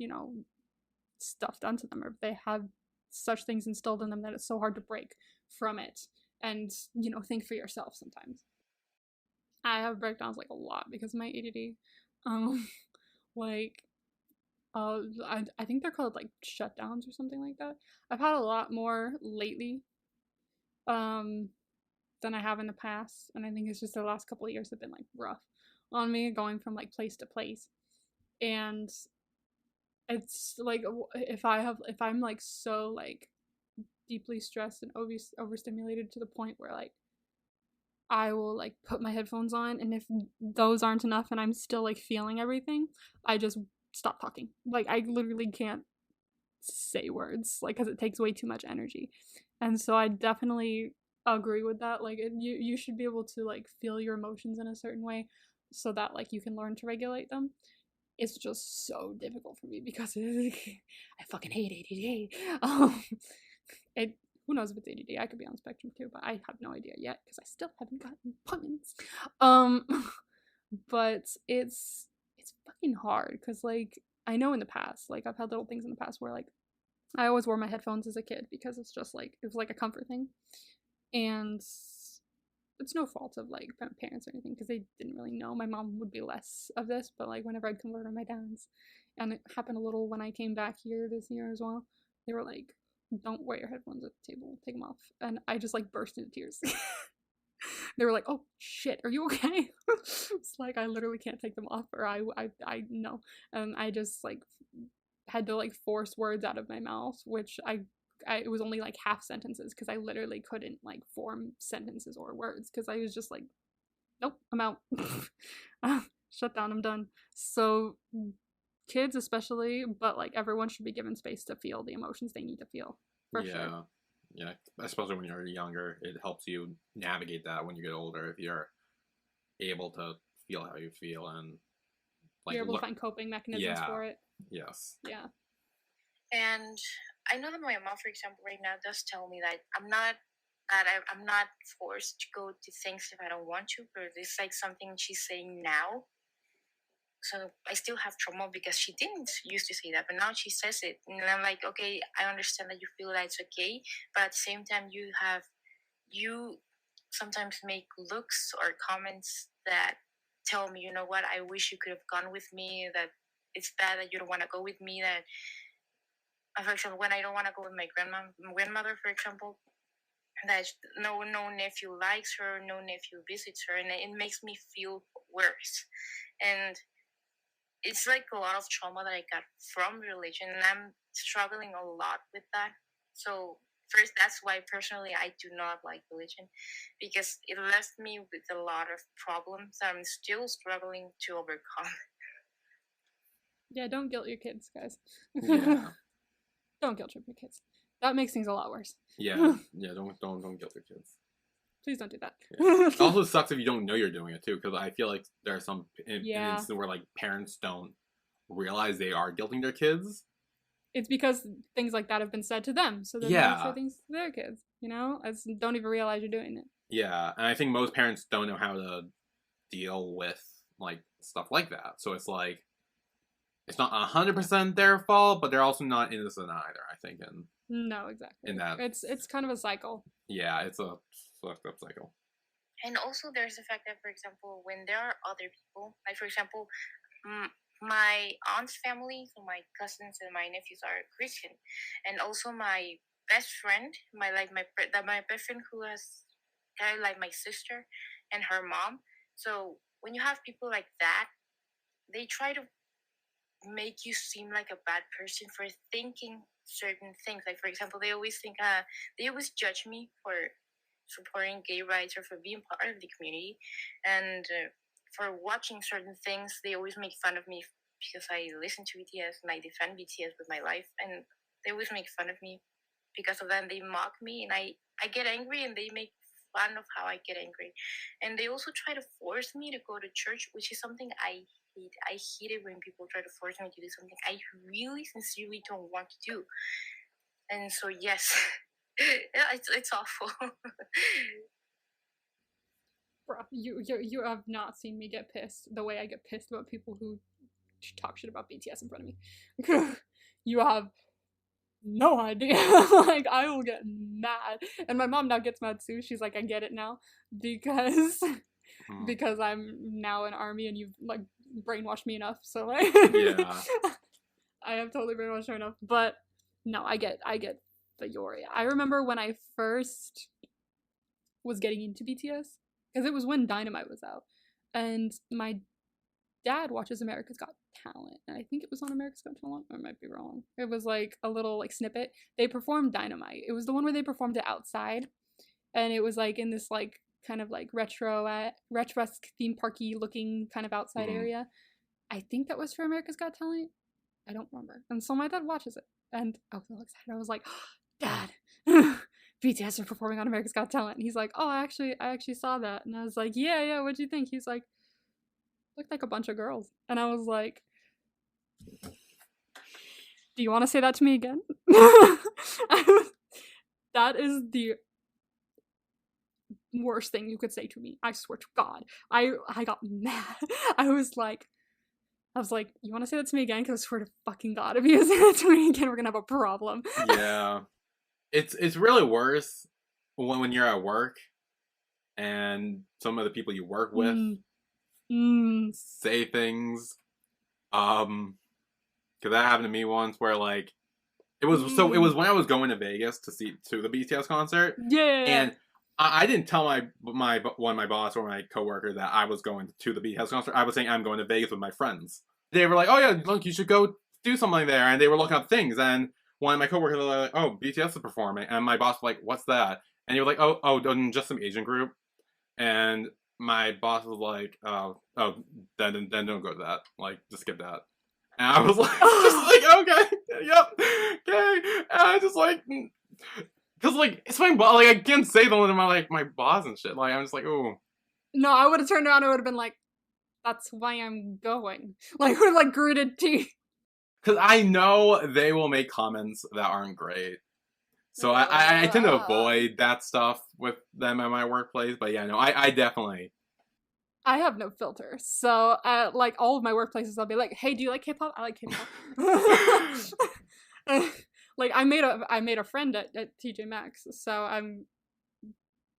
stuff done to them, or they have such things instilled in them that it's so hard to break from it. And, think for yourself sometimes. I have breakdowns like a lot because of my ADD. Like, I think they're called like shutdowns or something like that. I've had a lot more lately, than I have in the past, and I think it's just the last couple of years have been like rough on me, going from like place to place. And it's like, if I'm like so like deeply stressed and overstimulated to the point where like I will like put my headphones on, and if those aren't enough and I'm still like feeling everything, I just stop talking. Like, I literally can't say words, like, because it takes way too much energy. And so I definitely agree with that. Like, you should be able to like feel your emotions in a certain way so that like you can learn to regulate them. It's just so difficult for me because I fucking hate ADD. It Who knows if it's ADD? I could be on spectrum too, but I have no idea yet because I still haven't gotten puns. But it's fucking hard because like I know in the past, like I've had little things in the past where like I always wore my headphones as a kid because it's just like it was like a comfort thing, and it's no fault of like my parents or anything because they didn't really know. My mom would be less of this, but like whenever I'd come over to my dad's, and it happened a little when I came back here this year as well, they were like, don't wear your headphones at the table, take them off. And I just like burst into tears They were like, "Oh shit, are you okay?" It's like I literally can't take them off, or I no. I just like had to like force words out of my mouth, which it was only like half sentences because I literally couldn't like form sentences or words because I was just like, nope, I'm out. Shut down, I'm done. So kids especially, but like everyone should be given space to feel the emotions they need to feel. For sure. Yeah, especially when you're younger, it helps you navigate that when you get older if you're able to feel how you feel and like you're able to find coping mechanisms for it. Yes. Yeah. And I know that my mom, for example, right now does tell me that I'm not forced to go to things if I don't want to, but it's like something she's saying now. So I still have trauma because she didn't used to say that, but now she says it, and I'm like, okay, I understand that you feel that it's okay, but at the same time, you sometimes make looks or comments that tell me, you know what, I wish you could have gone with me. That it's bad that you don't want to go with me. That, for example, when I don't want to go with my grandmother, for example, that no nephew likes her, no nephew visits her, and it makes me feel worse. And it's like a lot of trauma that I got from religion, and I'm struggling a lot with that. So first, that's why personally I do not like religion, because it left me with a lot of problems that I'm still struggling to overcome. Yeah, don't guilt your kids, guys. Yeah. Don't guilt your kids. That makes things a lot worse. Yeah, don't guilt your kids. Please don't do that. Yeah. It also sucks if you don't know you're doing it too, because I feel like there are some instances where like parents don't realize they are guilting their kids. It's because things like that have been said to them, so then they say things to their kids. You know, don't even realize you're doing it. Yeah, and I think most parents don't know how to deal with like stuff like that. So it's like it's not 100% their fault, but they're also not innocent either. I think, no, exactly. In that, it's kind of a cycle. Yeah, it's a fucked up cycle. And also, there's the fact that, for example, when there are other people, like for example, my aunt's family, so my cousins and my nephews are Christian, and also my best friend, my best friend who has kind of like my sister and her mom. So when you have people like that, they try to make you seem like a bad person for thinking certain things. Like for example, they always judge me for supporting gay rights or for being part of the community, and for watching certain things. They always make fun of me because I listen to BTS and I defend BTS with my life, and they always make fun of me because of that. And they mock me, and I get angry, and they make fun of how I get angry. And they also try to force me to go to church, which is something I hate. I hate it when people try to force me to do something I really sincerely don't want to do. And so yes, it's awful. Bro, you have not seen me get pissed the way I get pissed about people who talk shit about BTS in front of me. You have no idea. Like, I will get mad. And my mom now gets mad too. She's like, I get it now. Because I'm now in army and you've like brainwashed me enough. So like yeah. I have totally brainwashed her enough. But no, I get the Euphoria. I remember when I first was getting into BTS, because it was when Dynamite was out, and my dad watches America's Got Talent, and I think it was on America's Got Talent. I might be wrong. It was like a little like snippet. They performed Dynamite. It was the one where they performed it outside, and it was like in this like kind of like retro-esque theme parky looking kind of outside area. I think that was for America's Got Talent. I don't remember. And so my dad watches it, and I was so excited. I was like, Dad, BTS are performing on America's Got Talent. And he's like, oh, I actually saw that. And I was like, yeah, what'd you think? He's like, looked like a bunch of girls. And I was like, do you want to say that to me again? That is the worst thing you could say to me. I swear to God. I got mad. I was like, you want to say that to me again? Because I swear to fucking God, if you say that to me again, we're gonna have a problem. Yeah. It's really worse when you're at work and some of the people you work with say things. Because that happened to me once where like it was when I was going to Vegas to the BTS concert. Yeah. And I didn't tell my boss or my coworker that I was going to the BTS concert. I was saying I'm going to Vegas with my friends. They were like, "Oh yeah, look, you should go do something there," and they were looking up things. And one of my coworkers was like, "Oh, BTS is performing," and my boss was like, "What's that?" And he was like, "Oh, just some Asian group." And my boss was like, "Oh, then don't go to that. Like, just skip that." And I was like, just like, okay, yep, okay. And I just like, cause like it's my boss. Like I can't say them to my boss and shit. Like I'm just like, ooh. No, I would have turned around and would have been like, that's why I'm going. Like with like gritted teeth. Cause I know they will make comments that aren't great. So I tend to avoid that stuff with them at my workplace. But yeah, no, I definitely. I have no filter. So at like all of my workplaces, I'll be like, hey, do you like K-pop? I like K-pop. Like I made a friend at TJ Maxx, so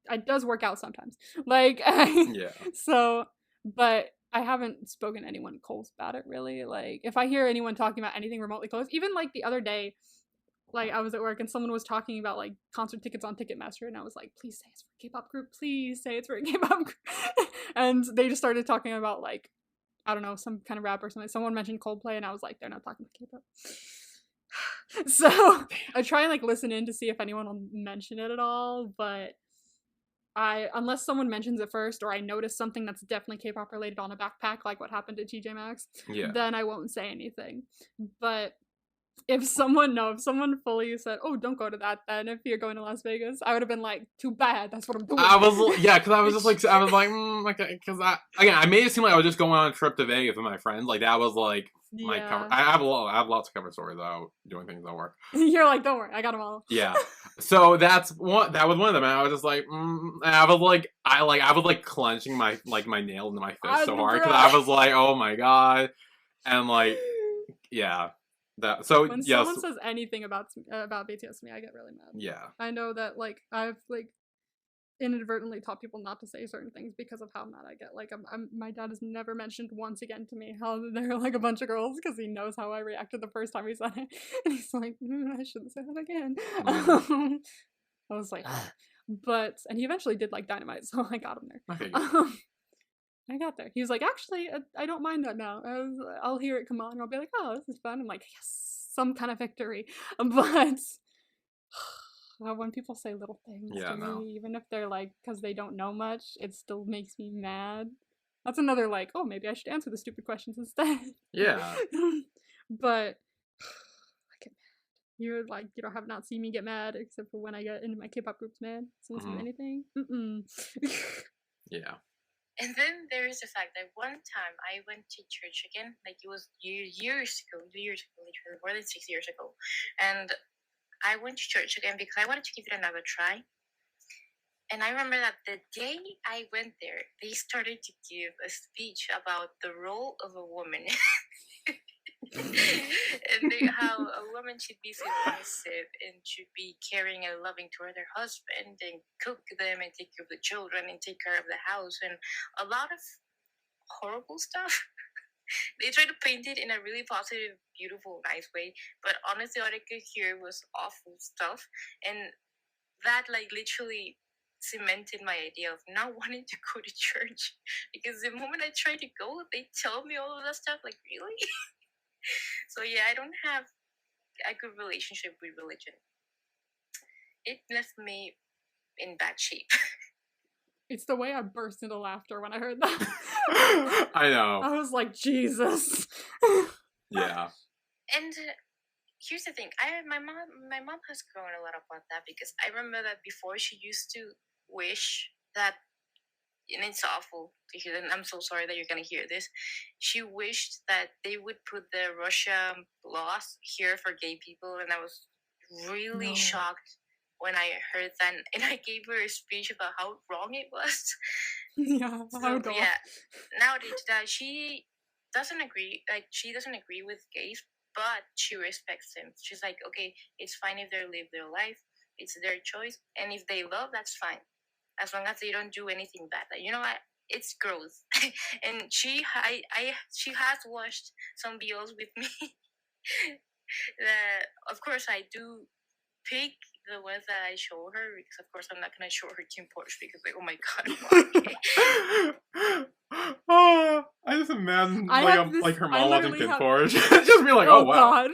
it does work out sometimes. Like Yeah. So, but I haven't spoken to anyone close about it really. Like if I hear anyone talking about anything remotely close, even like the other day, like I was at work and someone was talking about like concert tickets on Ticketmaster, and I was like, please say it's for a K-pop group, please say it's for a K-pop group. And they just started talking about like, I don't know, some kind of rap or something. Someone mentioned Coldplay, and I was like, they're not talking about K-pop. So I try and like listen in to see if anyone will mention it at all, but unless someone mentions it first, or I notice something that's definitely K-pop related on a backpack, like what happened to TJ Maxx, Yeah. then I won't say anything. But if someone fully said, "Oh, don't go to that," then if you're going to Las Vegas, I would have been like, "Too bad, that's what I'm doing." Because I was just like, okay, because I made it seem like I was just going on a trip to Vegas with my friends. Like that was like my cover. I have lots of cover stories about doing things at work. You're like, don't worry, I got them all. Yeah. So that was one of them, and I was just like, and I was like clenching my nails into my fist so hard because I was like, oh my god, and like, yeah. When someone says anything about BTS to me, I get really mad. Yeah. I know that like I've like inadvertently taught people not to say certain things because of how mad I get. Like my dad has never mentioned once again to me how they're like a bunch of girls because he knows how I reacted the first time he said it, and he's like, I shouldn't say that again. I was like, and he eventually did like Dynamite, so I got him there. Okay. I got there. He was like, actually, I don't mind that now. I'll hear it come on, and I'll be like, oh, this is fun. I'm like, yes, some kind of victory. But when people say little things to me, even if they're like, because they don't know much, it still makes me mad. That's another like, oh, maybe I should answer the stupid questions instead. Yeah. But I get mad. You're like, you don't have not seen me get mad except for when I get into my K-pop groups, man. Someone says anything. Yeah. And then there is the fact that one time I went to church again, like it was years ago, literally more than 6 years ago. And I went to church again because I wanted to give it another try. And I remember that the day I went there, they started to give a speech about the role of a woman. And how a woman should be submissive and should be caring and loving toward her husband and cook them and take care of the children and take care of the house and a lot of horrible stuff. They tried to paint it in a really positive, beautiful, nice way, but honestly all I could hear was awful stuff, and that like literally cemented my idea of not wanting to go to church, because the moment I try to go, they tell me all of that stuff. Like, really? So yeah, I don't have a good relationship with religion. It left me in bad shape. It's the way I burst into laughter when I heard that. I know. I was like, Jesus. Yeah. And here's the thing. My mom has grown a lot about that, because I remember that before she used to wish that, and it's awful to hear, and I'm so sorry that you're gonna hear this. She wished that they would put the Russia laws here for gay people, and I was really shocked when I heard that, and I gave her a speech about how wrong it was. Yeah, nowadays that she doesn't agree, with gays, but she respects them. She's like, okay, it's fine if they live their life, it's their choice, and if they love, that's fine, as long as they don't do anything bad. Like, it's growth. And she has watched some videos with me. Of course, I do pick the ones that I show her because, of course, I'm not gonna show her Team Porsche because, like, oh my god, why? Oh, I just imagine I like have this. like her I mom watching literally Pin have. Forge, just be like, oh Oh wow. god.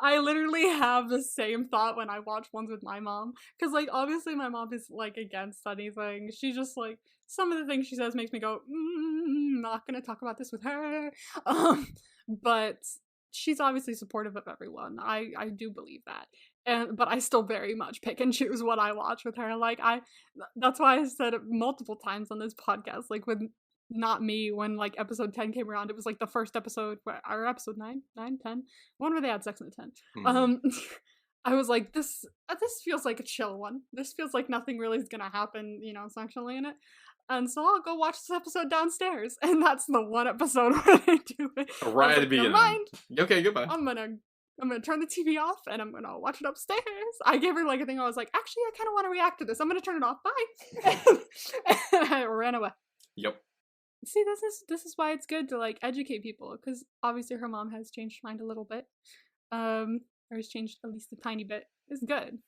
I literally have the same thought when I watch ones with my mom. Because, like, obviously my mom is, like, against anything. She just, like, some of the things she says makes me go, not gonna talk about this with her. But she's obviously supportive of everyone. I do believe that. But I still very much pick and choose what I watch with her. Like, that's why I said it multiple times on this podcast, like, with not me when like episode 10 came around. It was like the first episode, or episode 10, one where they had sex in the tent. I was like, this feels like a chill one. This feels like nothing really is gonna happen, sexually in it. And so I'll go watch this episode downstairs, and that's the one episode where they do it. Right at the beginning. Never mind. Okay, goodbye. I'm gonna turn the TV off and I'm gonna watch it upstairs. I gave her like a thing. I was like, actually, I kind of want to react to this. I'm gonna turn it off. Bye. And I ran away. Yep. See, this is why it's good to like educate people, because obviously her mom has changed her mind a little bit, or has changed at least a tiny bit. It's good.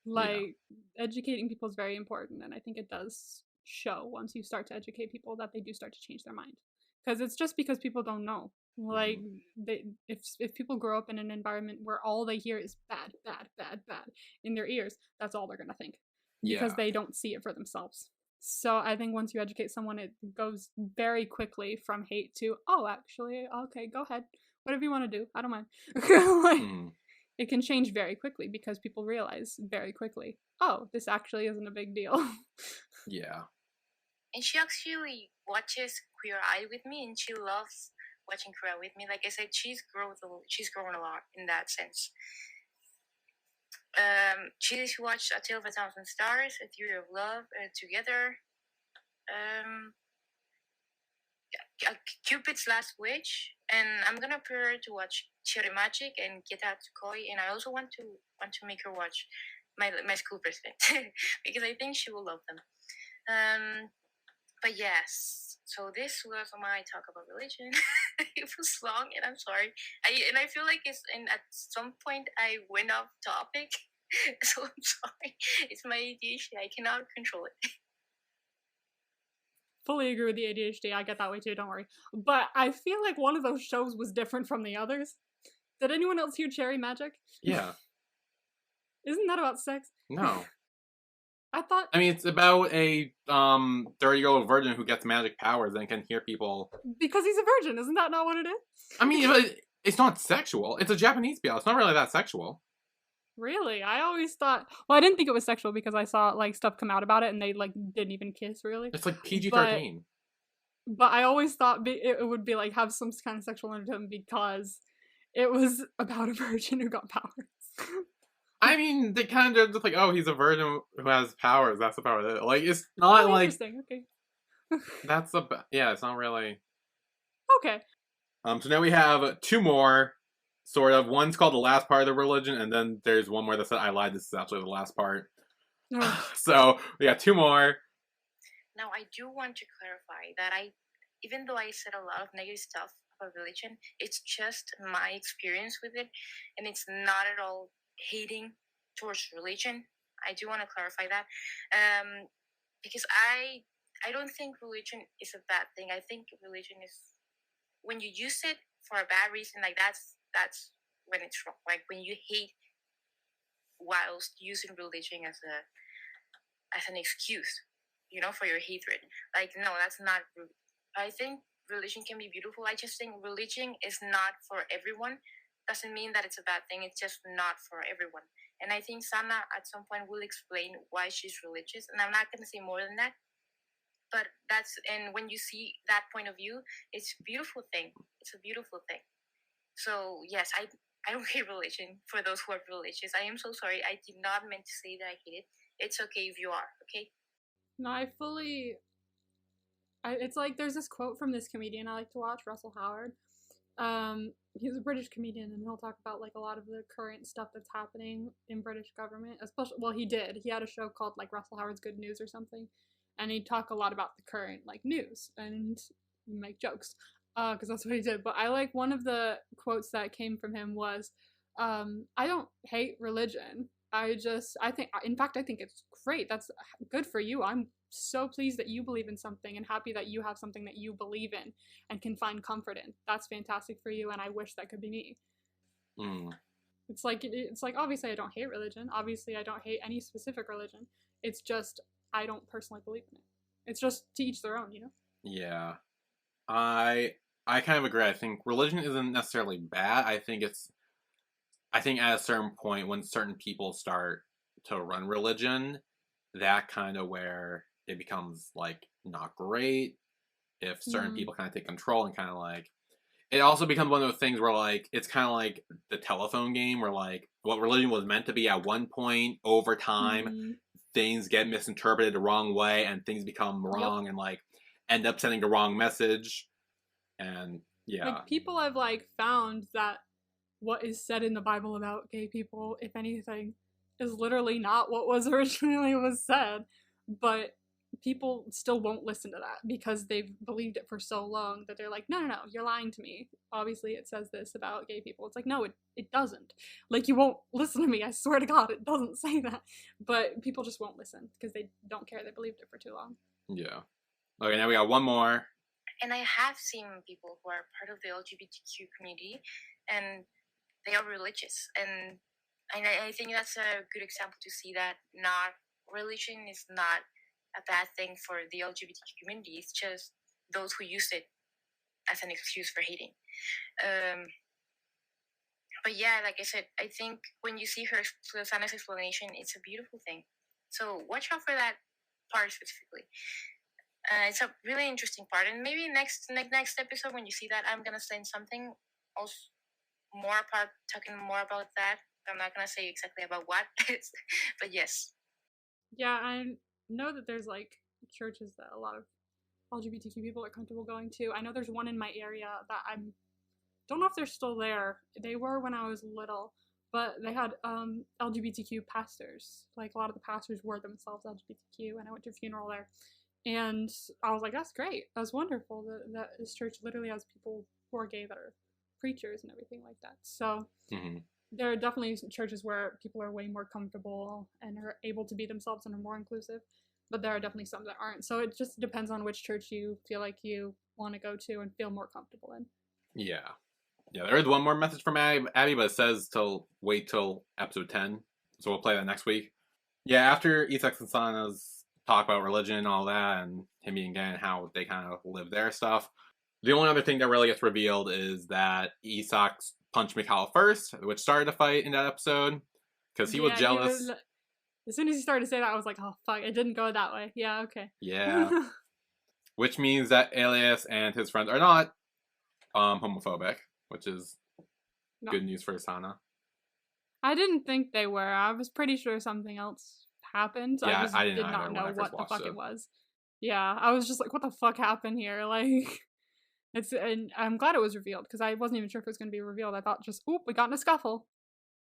Like, educating people is very important, and I think it does show once you start to educate people that they do start to change their mind. Because it's just because people don't know. Like, if people grow up in an environment where all they hear is bad, bad, bad, bad in their ears, that's all they're gonna think. Because they don't see it for themselves. So I think once you educate someone, it goes very quickly from hate to, oh, actually, okay, go ahead. Whatever you want to do. I don't mind. Like, it can change very quickly because people realize very quickly, oh, this actually isn't a big deal. Yeah. And she actually watches Queer Eye with me, and she loves watching Queer Eye with me. Like I said, she's grown a lot in that sense. She watched A Tale of a Thousand Stars, A Theory of Love, Together, Cupid's Last Wish, and I'm gonna prepare her to watch Cherry Magic and Get Out to Koi, and I also want to make her watch my school president because I think she will love them. But yes, so this was my talk about religion. It was long, and I'm sorry. I feel like at some point I went off topic, so I'm sorry. It's my ADHD. I cannot control it. Fully agree with the ADHD. I get that way too. Don't worry. But I feel like one of those shows was different from the others. Did anyone else hear Cherry Magic? Yeah. Isn't that about sex? No. I mean, it's about a 30-year-old virgin who gets magic powers and can hear people. Because he's a virgin, isn't that not what it is? I mean, it's not sexual. It's a Japanese BL. It's not really that sexual. Really? I always thought. Well, I didn't think it was sexual because I saw like stuff come out about it and they like didn't even kiss. Really. It's like PG-13. But I always thought it would be like have some kind of sexual undertone because it was about a virgin who got powers. I mean, they kind of just like, oh, he's a virgin who has powers. That's the power. Like, it's not like. Interesting. Okay. It's not really. Okay. So now we have two more, sort of. One's called The Last Part of the Religion, and then there's one where they said, I lied, this is actually the last part. So, we got two more. Now, I do want to clarify that even though I said a lot of negative stuff about religion, it's just my experience with it, and it's not at all hating towards religion. I do want to clarify that, because I don't think religion is a bad thing. I think religion is, when you use it for a bad reason, like that's when it's wrong. Like when you hate whilst using religion as an excuse, for your hatred. Like, no, that's not. I think religion can be beautiful. I just think religion is not for everyone. Doesn't mean that it's a bad thing. It's just not for everyone. And I think Sana at some point will explain why she's religious. And I'm not going to say more than that. But and when you see that point of view, it's a beautiful thing. It's a beautiful thing. So yes, I don't hate religion. For those who are religious, I am so sorry. I did not mean to say that I hate it. It's okay if you are, okay? No, it's like there's this quote from this comedian I like to watch, Russell Howard. He's a British comedian, and he'll talk about like a lot of the current stuff that's happening in British government. Especially, well, he had a show called like Russell Howard's Good News or something, and he'd talk a lot about the current like news and make jokes, because that's what he did. But I like one of the quotes that came from him was, I don't hate religion. I think, in fact, I think it's great. That's good for you. I'm so pleased that you believe in something and happy that you have something that you believe in and can find comfort in. That's fantastic for you, and I wish that could be me. Mm. It's like obviously I don't hate religion. Obviously I don't hate any specific religion. It's just I don't personally believe in it. It's just to each their own, you know? Yeah. I kind of agree. I think religion isn't necessarily bad. I think at a certain point when certain people start to run religion, that kind of where it becomes like not great. If certain people kind of take control and kind of like it also becomes one of those things where like it's kind of like the telephone game where like what religion was meant to be at one point over time things get misinterpreted the wrong way and things become wrong and like end up sending the wrong message and yeah. Like people have like found that what is said in the Bible about gay people, if anything, is literally not what was originally was said, but people still won't listen to that because they've believed it for so long that they're like, no, you're lying to me. Obviously it says this about gay people. It's like, no, it doesn't. Like, you won't listen to me. I swear to God, it doesn't say that. But people just won't listen because they don't care. They believed it for too long. Yeah. Okay, now we got one more. And I have seen people who are part of the LGBTQ community and they are religious. And I think that's a good example to see that not religion is not a bad thing for the LGBTQ community. It's just those who use it as an excuse for hating. But yeah, like I said, I think when you see Susanna's explanation, it's a beautiful thing. So watch out for that part specifically. It's a really interesting part, and maybe next episode when you see that, I'm gonna send something else talking more about that. I'm not gonna say exactly about what, but yes. Yeah, I know that there's like churches that a lot of LGBTQ people are comfortable going to. I know there's one in my area that I don't know if they're still there. They were when I was little, but they had LGBTQ pastors. Like a lot of the pastors were themselves LGBTQ, and I went to a funeral there. And I was like, that's great. That's wonderful that this church literally has people who are gay that are preachers and everything like that. So there are definitely churches where people are way more comfortable and are able to be themselves and are more inclusive. But there are definitely some that aren't. So it just depends on which church you feel like you want to go to and feel more comfortable in. Yeah. Yeah, there is one more message from Abby, but it says wait till episode 10. So we'll play that next week. Yeah, after Isak and Sana's talk about religion and all that, and him being gay and how they kind of live their stuff. The only other thing that really gets revealed is that Isak punched Mikhail first, which started a fight in that episode, because he was jealous. As soon as he started to say that, I was like, oh, fuck, it didn't go that way. Yeah, okay. Yeah. Which means that Elias and his friends are not homophobic, which is good news for Sana. I didn't think they were. I was pretty sure something else happened. Yeah, I did not know what the fuck it was. Yeah, I was just like, what the fuck happened here? Like, and I'm glad it was revealed because I wasn't even sure if it was going to be revealed. I thought just, oop, we got in a scuffle.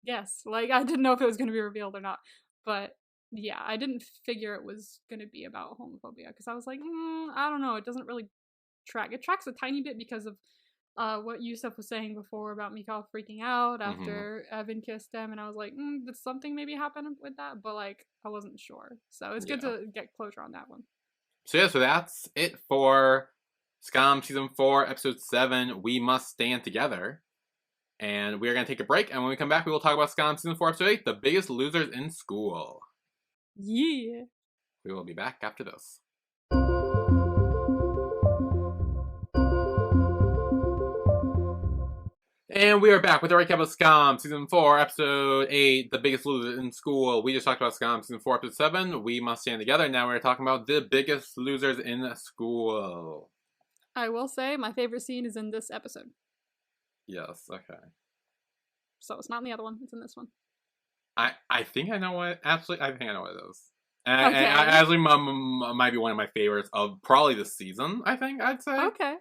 Yes, like I didn't know if it was going to be revealed or not. But yeah, I didn't figure it was going to be about homophobia because I was like, I don't know. It doesn't really track. It tracks a tiny bit because of what Yusuf was saying before about Mikhail freaking out after Evan kissed him, and I was like, did something maybe happen with that? But like, I wasn't sure. So it's good to get closure on that one. So yeah, so that's it for Skam Season 4, Episode 7, We Must Stand Together. And we are going to take a break, and when we come back, we will talk about Skam Season 4, Episode 8, The Biggest Losers in School. Yeah. We will be back after this. And we are back with a recap of Skam Season 4, Episode 8, The Biggest Loser in School. We just talked about Skam Season 4, Episode 7, We Must Stand Together. Now we're talking about the biggest losers in school. I will say my favorite scene is in this episode. Yes, okay. So it's not in the other one, it's in this one. I think I know what, actually, I think I know what it is. And okay. Actually might be one of my favorites of probably the season, I think, I'd say. Okay.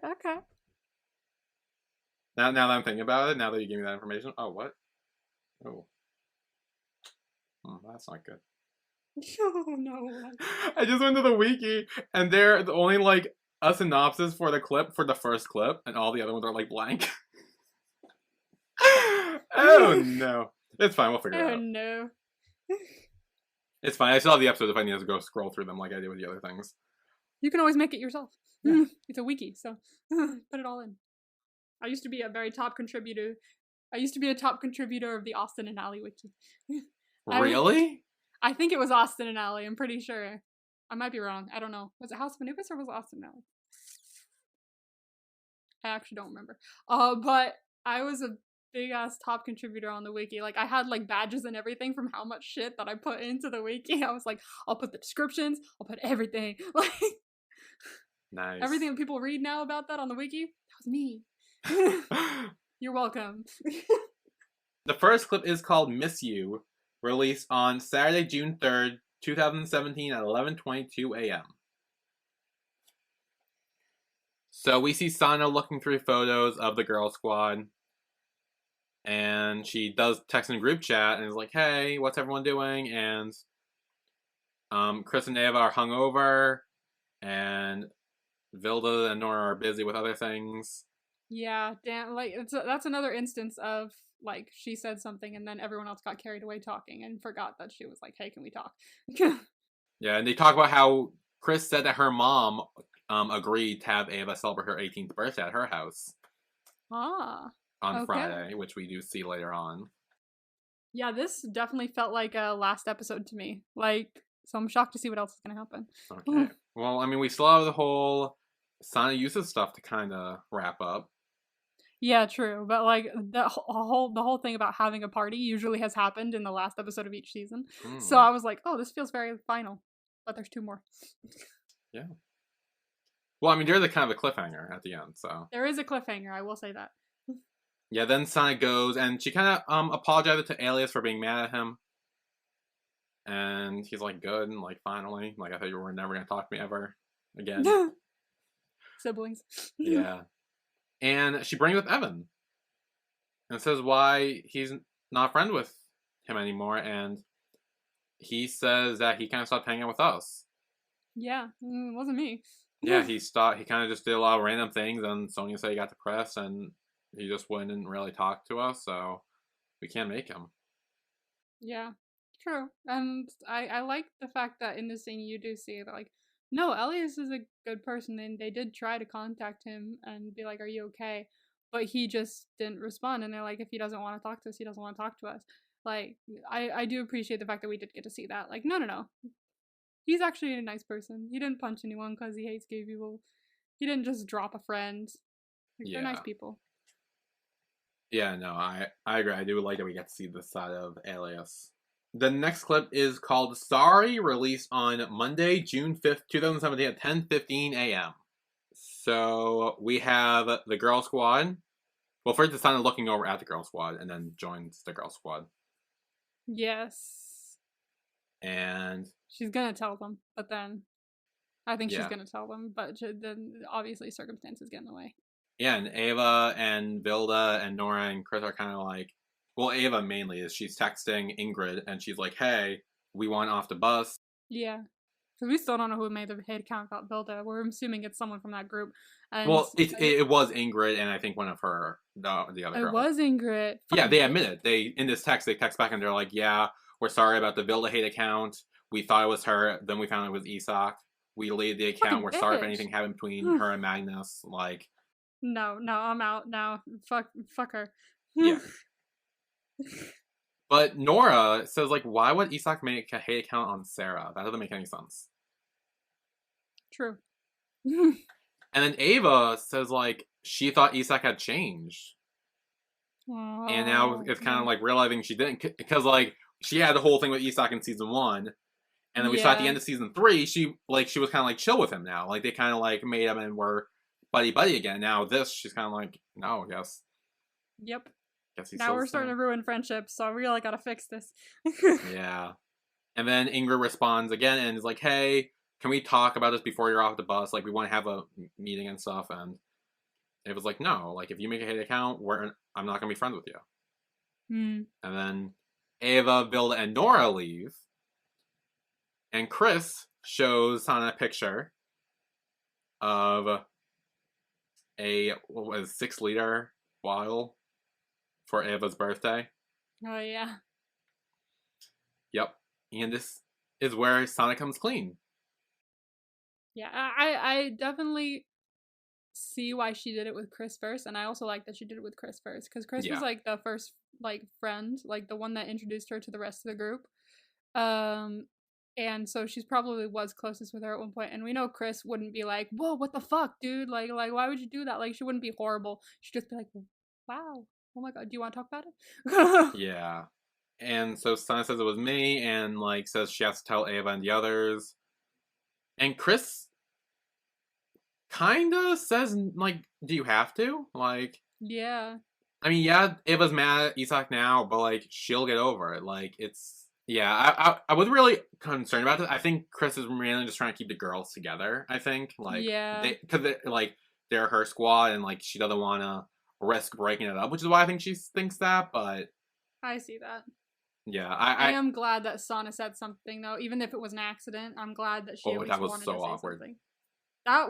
Now that I'm thinking about it, now that you gave me that information. Oh, what? Oh. That's not good. Oh, no. I just went to the wiki, and they're only, like, a synopsis for the clip, for the first clip, and all the other ones are, like, blank. And Oh no. It's fine, we'll figure it Oh out. no. It's fine. I still have the episodes if I need to go scroll through them like I did with the other things. You can always make it yourself. Yeah. It's a wiki, so put it all in. I used to be a top contributor of the Austin and Ally wiki. Really? I think it was Austin and Ally. I'm pretty sure. I might be wrong. I don't know. Was it House of Anubis or was it Austin and Ally? I actually don't remember. But I was a big ass top contributor on the wiki. Like I had like badges and everything from how much shit that I put into the wiki. I was like, I'll put the descriptions, I'll put everything. Like Nice. everything that people read now about that on the wiki, that was me. You're welcome. The first clip is called Miss You, released on Saturday, June 3rd, 2017 at 11:22 a.m. So we see Sana looking through photos of the girl squad. And she does text in a group chat and is like, hey, what's everyone doing? And Chris and Ava are hungover, and Vilda and Nora are busy with other things. Yeah, damn. Like that's another instance of like she said something and then everyone else got carried away talking and forgot that she was like, "Hey, can we talk?" Yeah, and they talk about how Chris said that her mom agreed to have Ava celebrate her 18th birthday at her house Ah. on Okay. Friday, which we do see later on. Yeah, this definitely felt like a last episode to me. Like, so I'm shocked to see what else is gonna happen. Okay. Well, I mean, we still have the whole Sana uses stuff to kind of wrap up. Yeah, true. But like the whole thing about having a party usually has happened in the last episode of each season. So I was like, oh, this feels very final. But there's 2 more. Yeah. Well, I mean, there's a kind of a cliffhanger at the end, so. There is a cliffhanger, I will say that. Yeah, then Sana goes, and she kind of apologized to Alias for being mad at him. And he's like, good, and like, finally. Like, I thought you were never going to talk to me ever again. Siblings. Yeah. And she brings up Evan. And says why he's not a friend with him anymore, and he says that he kind of stopped hanging out with us. Yeah, it wasn't me. Yeah, he kind of just did a lot of random things, and Sonia said he got depressed, and he just wouldn't really talk to us, so we can't make him. Yeah, true. And I like the fact that in this scene you do see that, like, no, Elias is a good person, and they did try to contact him and be like, are you okay? But he just didn't respond, and they're like, if he doesn't want to talk to us, he doesn't want to talk to us. Like, I do appreciate the fact that we did get to see that. Like, no. He's actually a nice person. He didn't punch anyone because he hates gay people. He didn't just drop a friend. Like, they're nice people. Yeah, no, I agree. I do like that we get to see this side of Alias. The next clip is called Sorry, released on Monday, June 5th, 2017 at 10:15 a.m. So we have the girl squad. Well, first it's Sana looking over at the girl squad and then joins the girl squad. Yes. And she's gonna tell them, but then I think she's gonna tell them, but then obviously circumstances get in the way. Yeah, and Ava and Vilda and Nora and Chris are kind of like, well, Ava mainly is she's texting Ingrid and she's like, hey, we want off the bus. Yeah. Because we still don't know who made the hit account about Vilda. We're assuming it's someone from that group. And well, it was Ingrid and I think one of her, the other girl. It was Ingrid. Yeah, they admit it. In this text, they text back and they're like, yeah, we're sorry about the Vilda hate account. We thought it was her. Then we found it was Isak. We deleted the account. We're sorry if anything happened between her and Magnus. Like, no, I'm out now. Fuck her. Yeah. But Nora says, like, why would Isak make a hate account on Sarah? That doesn't make any sense. True. And then Ava says, like, she thought Isak had changed. Oh, and now it's kind of like realizing she didn't, because, like, she had the whole thing with Isak in season 1. And then we saw at the end of season 3, she was kind of, like, chill with him now. Like, they kind of, like, made him and were buddy-buddy again. Now this, she's kind of like, no, I guess. Yep. Guess now we're starting to ruin friendships, so I really gotta fix this. Yeah. And then Ingrid responds again and is like, hey, can we talk about this before you're off the bus? Like, we want to have a meeting and stuff. And it was like, no, like, if you make a hate account, I'm not going to be friends with you. Mm. And then Ava, Vilda, and Nora leave. And Chris shows Sana a picture of a 6-liter bottle for Ava's birthday. Oh yeah. Yep. And this is where Sonic comes clean. Yeah, I definitely see why she did it with Chris first, and I also like that she did it with Chris first, because Chris was Yeah. like the first like friend, like the one that introduced her to the rest of the group. Um and so she's probably was closest with her at one point, and we know Chris wouldn't be like, whoa, what the fuck, dude? Like why would you do that? Like she wouldn't be horrible. She'd just be like, wow, oh my god, do you want to talk about it? Yeah. And so Sonic says it was me, and like says she has to tell Ava and the others. And Chris kinda says like, do you have to? Like, Yeah. I mean, yeah, Ava's mad at Isak now, but like she'll get over it. Like it's yeah, I was really concerned about this. I think Chris is really just trying to keep the girls together. I think like Yeah. because like they're her squad and like she doesn't want to risk breaking it up, which is why I think she thinks that. But I see that. yeah, I am glad that Sana said something though, even if it was an accident. I'm glad that she at least that was wanted so to say awkward. something. That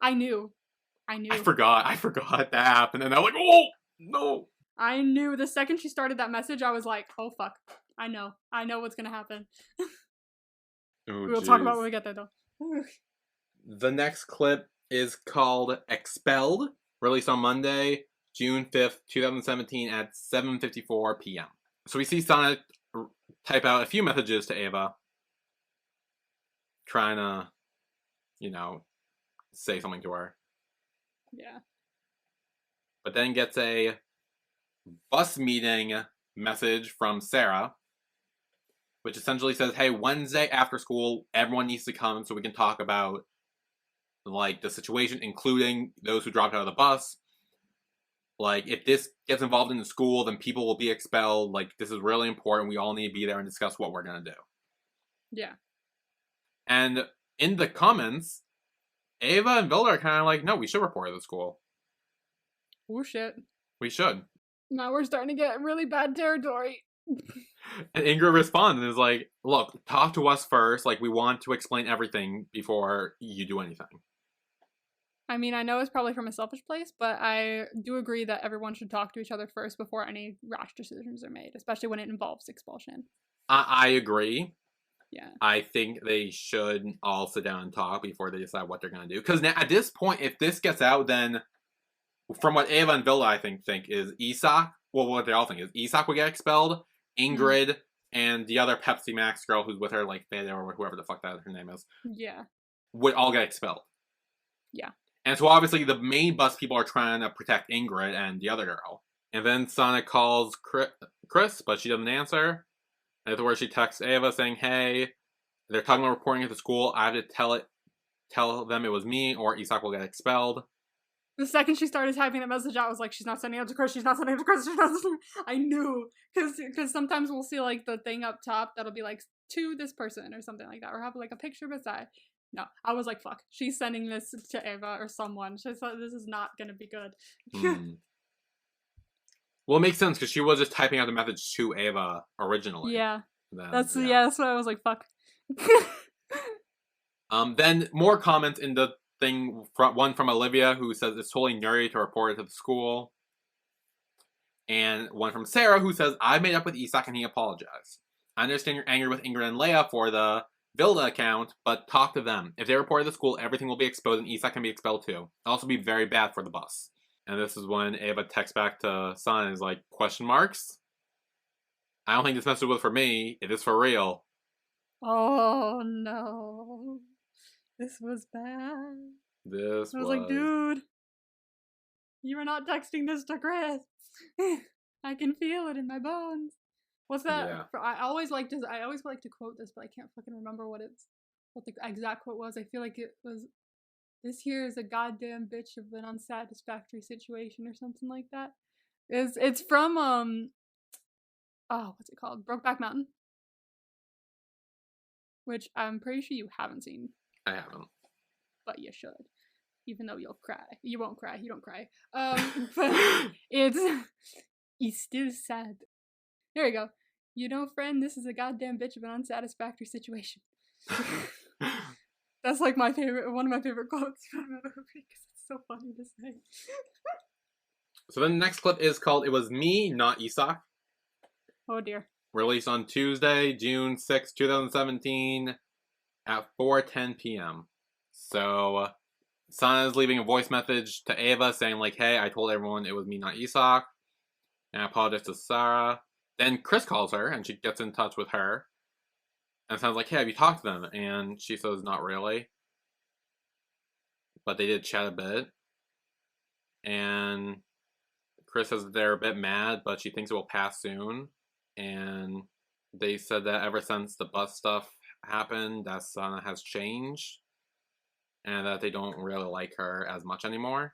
I knew. I forgot that happened, and I'm like, oh no. I knew the second she started that message, I was like, oh fuck. I know what's gonna happen. Oh, We'll talk about jeez. when we get there though. The next clip is called Expelled, released on Monday, June 5th, 2017 at 7:54 p.m. So we see Sonic type out a few messages to Ava, trying to, you know, say something to her. Yeah. But then gets a bus meeting message from Sarah, which essentially says, hey, Wednesday after school, everyone needs to come so we can talk about like the situation, including those who dropped out of the bus. Like, if this gets involved in the school, then people will be expelled. Like, this is really important. We all need to be there and discuss what we're gonna do. Yeah. And in the comments, Ava and Vilda are kind of like, no, we should report to the school. Oh shit. We should. Now we're starting to get really bad territory. And Ingrid responds and is like, look, talk to us first. Like, we want to explain everything before you do anything. I mean, I know it's probably from a selfish place, but I do agree that everyone should talk to each other first before any rash decisions are made, especially when it involves expulsion. I agree. Yeah. I think they should all sit down and talk before they decide what they're going to do. Because at this point, if this gets out, then from what Ava and Vilda, I think is Isak. Well, what they all think is Isak will get expelled. Ingrid and the other Pepsi Max girl who's with her, like Fede or whoever the fuck that her name is, Yeah. would all get expelled. Yeah. And so obviously the main bus people are trying to protect Ingrid and the other girl. And then Sonic calls Chris, but she doesn't answer. And afterwards she texts Ava saying, hey, they're talking about reporting at the school. I have to tell them it was me or Isak will get expelled. The second she started typing that message out, I was like, she's not sending it to Chris, she's not sending it to Chris, she's not sending it. I knew. Because sometimes we'll see like the thing up top that'll be like, to this person or something like that, or have like a picture beside. No, I was like, fuck, she's sending this to Ava or someone. She's like, this is not gonna be good. Well, it makes sense because she was just typing out the message to Ava originally. Yeah. Then, that's why I was like, fuck. Then more comments in the thing, one from Olivia who says it's totally nerdy to report it to the school. And one from Sarah who says, I made up with Isak and he apologized. I understand you're angry with Ingrid and Leia for the Vilda account, but talk to them. If they report to the school, everything will be exposed and Isak can be expelled too. It'll also be very bad for the bus. And this is when Ava texts back to Son and is like, question marks? I don't think this message was for me. It is for real. Oh no. This was bad. I was like, dude, you were not texting this to Chris. I can feel it in my bones. What's that? Yeah. I always like to quote this, but I can't fucking remember what the exact quote was. I feel like it was, this here is a goddamn bitch of an unsatisfactory situation or something like that. It's from what's it called? Brokeback Mountain. Which I'm pretty sure you haven't seen. I haven't. But you should. Even though you'll cry. You won't cry. You don't cry. But it's still sad. There you go. You know, friend, this is a goddamn bitch of an unsatisfactory situation. That's like one of my favorite quotes from the movie because it's so funny to say. So then the next clip is called It Was Me, Not Isak. Oh dear. Released on Tuesday, June 6, 2017 at 4:10 p.m. So Sana's leaving a voice message to Ava saying like, hey, I told everyone it was me, not Isak. And I apologize to Sarah. Then Chris calls her and she gets in touch with her. And sounds like, hey, have you talked to them? And she says, not really. But they did chat a bit. And Chris says they're a bit mad, but she thinks it will pass soon. And they said that ever since the bus stuff happened, that Sana has changed. And that they don't really like her as much anymore.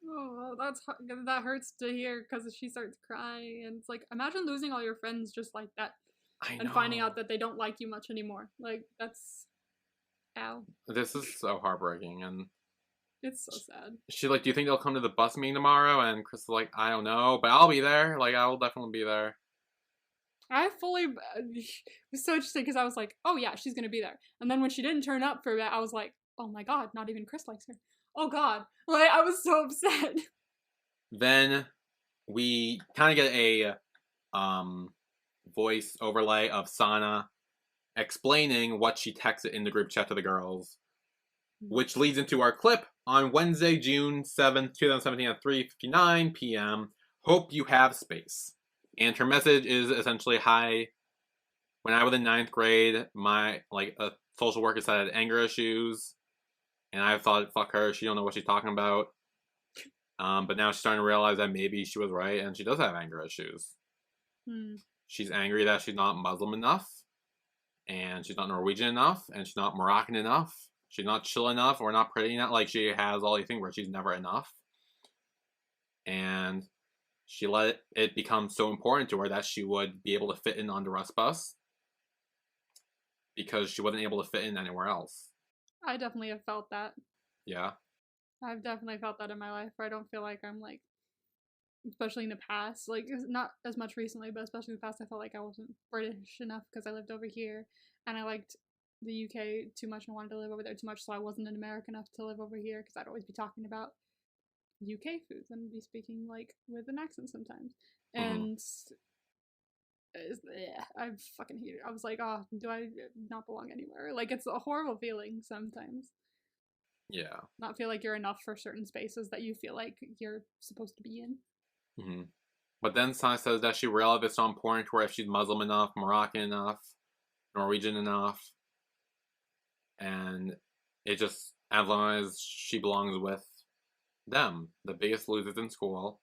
Oh, that hurts to hear because she starts crying, and it's like, imagine losing all your friends just like that, and finding out that they don't like you much anymore. Like, that's, ow. This is so heartbreaking, and it's so sad. She's like, do you think they'll come to the bus meeting tomorrow? And Chris is like, I don't know, but I'll be there. Like, I'll definitely be there. I fully, it was so interesting because I was like, oh yeah, she's gonna be there. And then when she didn't turn up for that, I was like, oh my god, not even Chris likes her. Oh god. Like, I was so upset. Then we kind of get a voice overlay of Sana explaining what she texted in the group chat to the girls, which leads into our clip on Wednesday, June 7th, 2017 at 3:59 p.m. Hope you have space. And her message is essentially, hi, when I was in 9th grade, my, a social worker said I had anger issues. And I thought, fuck her, she don't know what she's talking about. But now she's starting to realize that maybe she was right and she does have anger issues. She's angry that she's not Muslim enough. And she's not Norwegian enough. And she's not Moroccan enough. She's not chill enough or not pretty enough. Like, she has all these things where she's never enough. And she let it become so important to her that she would be able to fit in on the Rust bus. Because she wasn't able to fit in anywhere else. I definitely have felt that. Yeah. I've definitely felt that in my life where I don't feel like I'm like, especially in the past, like not as much recently, but especially in the past, I felt like I wasn't British enough because I lived over here and I liked the UK too much and wanted to live over there too much, so I wasn't an American enough to live over here because I'd always be talking about UK foods and be speaking like with an accent sometimes. And yeah, I fucking hate it. I was like, oh, do I not belong anywhere? Like, it's a horrible feeling sometimes. Yeah. Not feel like you're enough for certain spaces that you feel like you're supposed to be in. But then Sana says that she realized it's so important to her if she's Muslim enough, Moroccan enough, Norwegian enough. And it just, as long as she belongs with them, the biggest losers in school.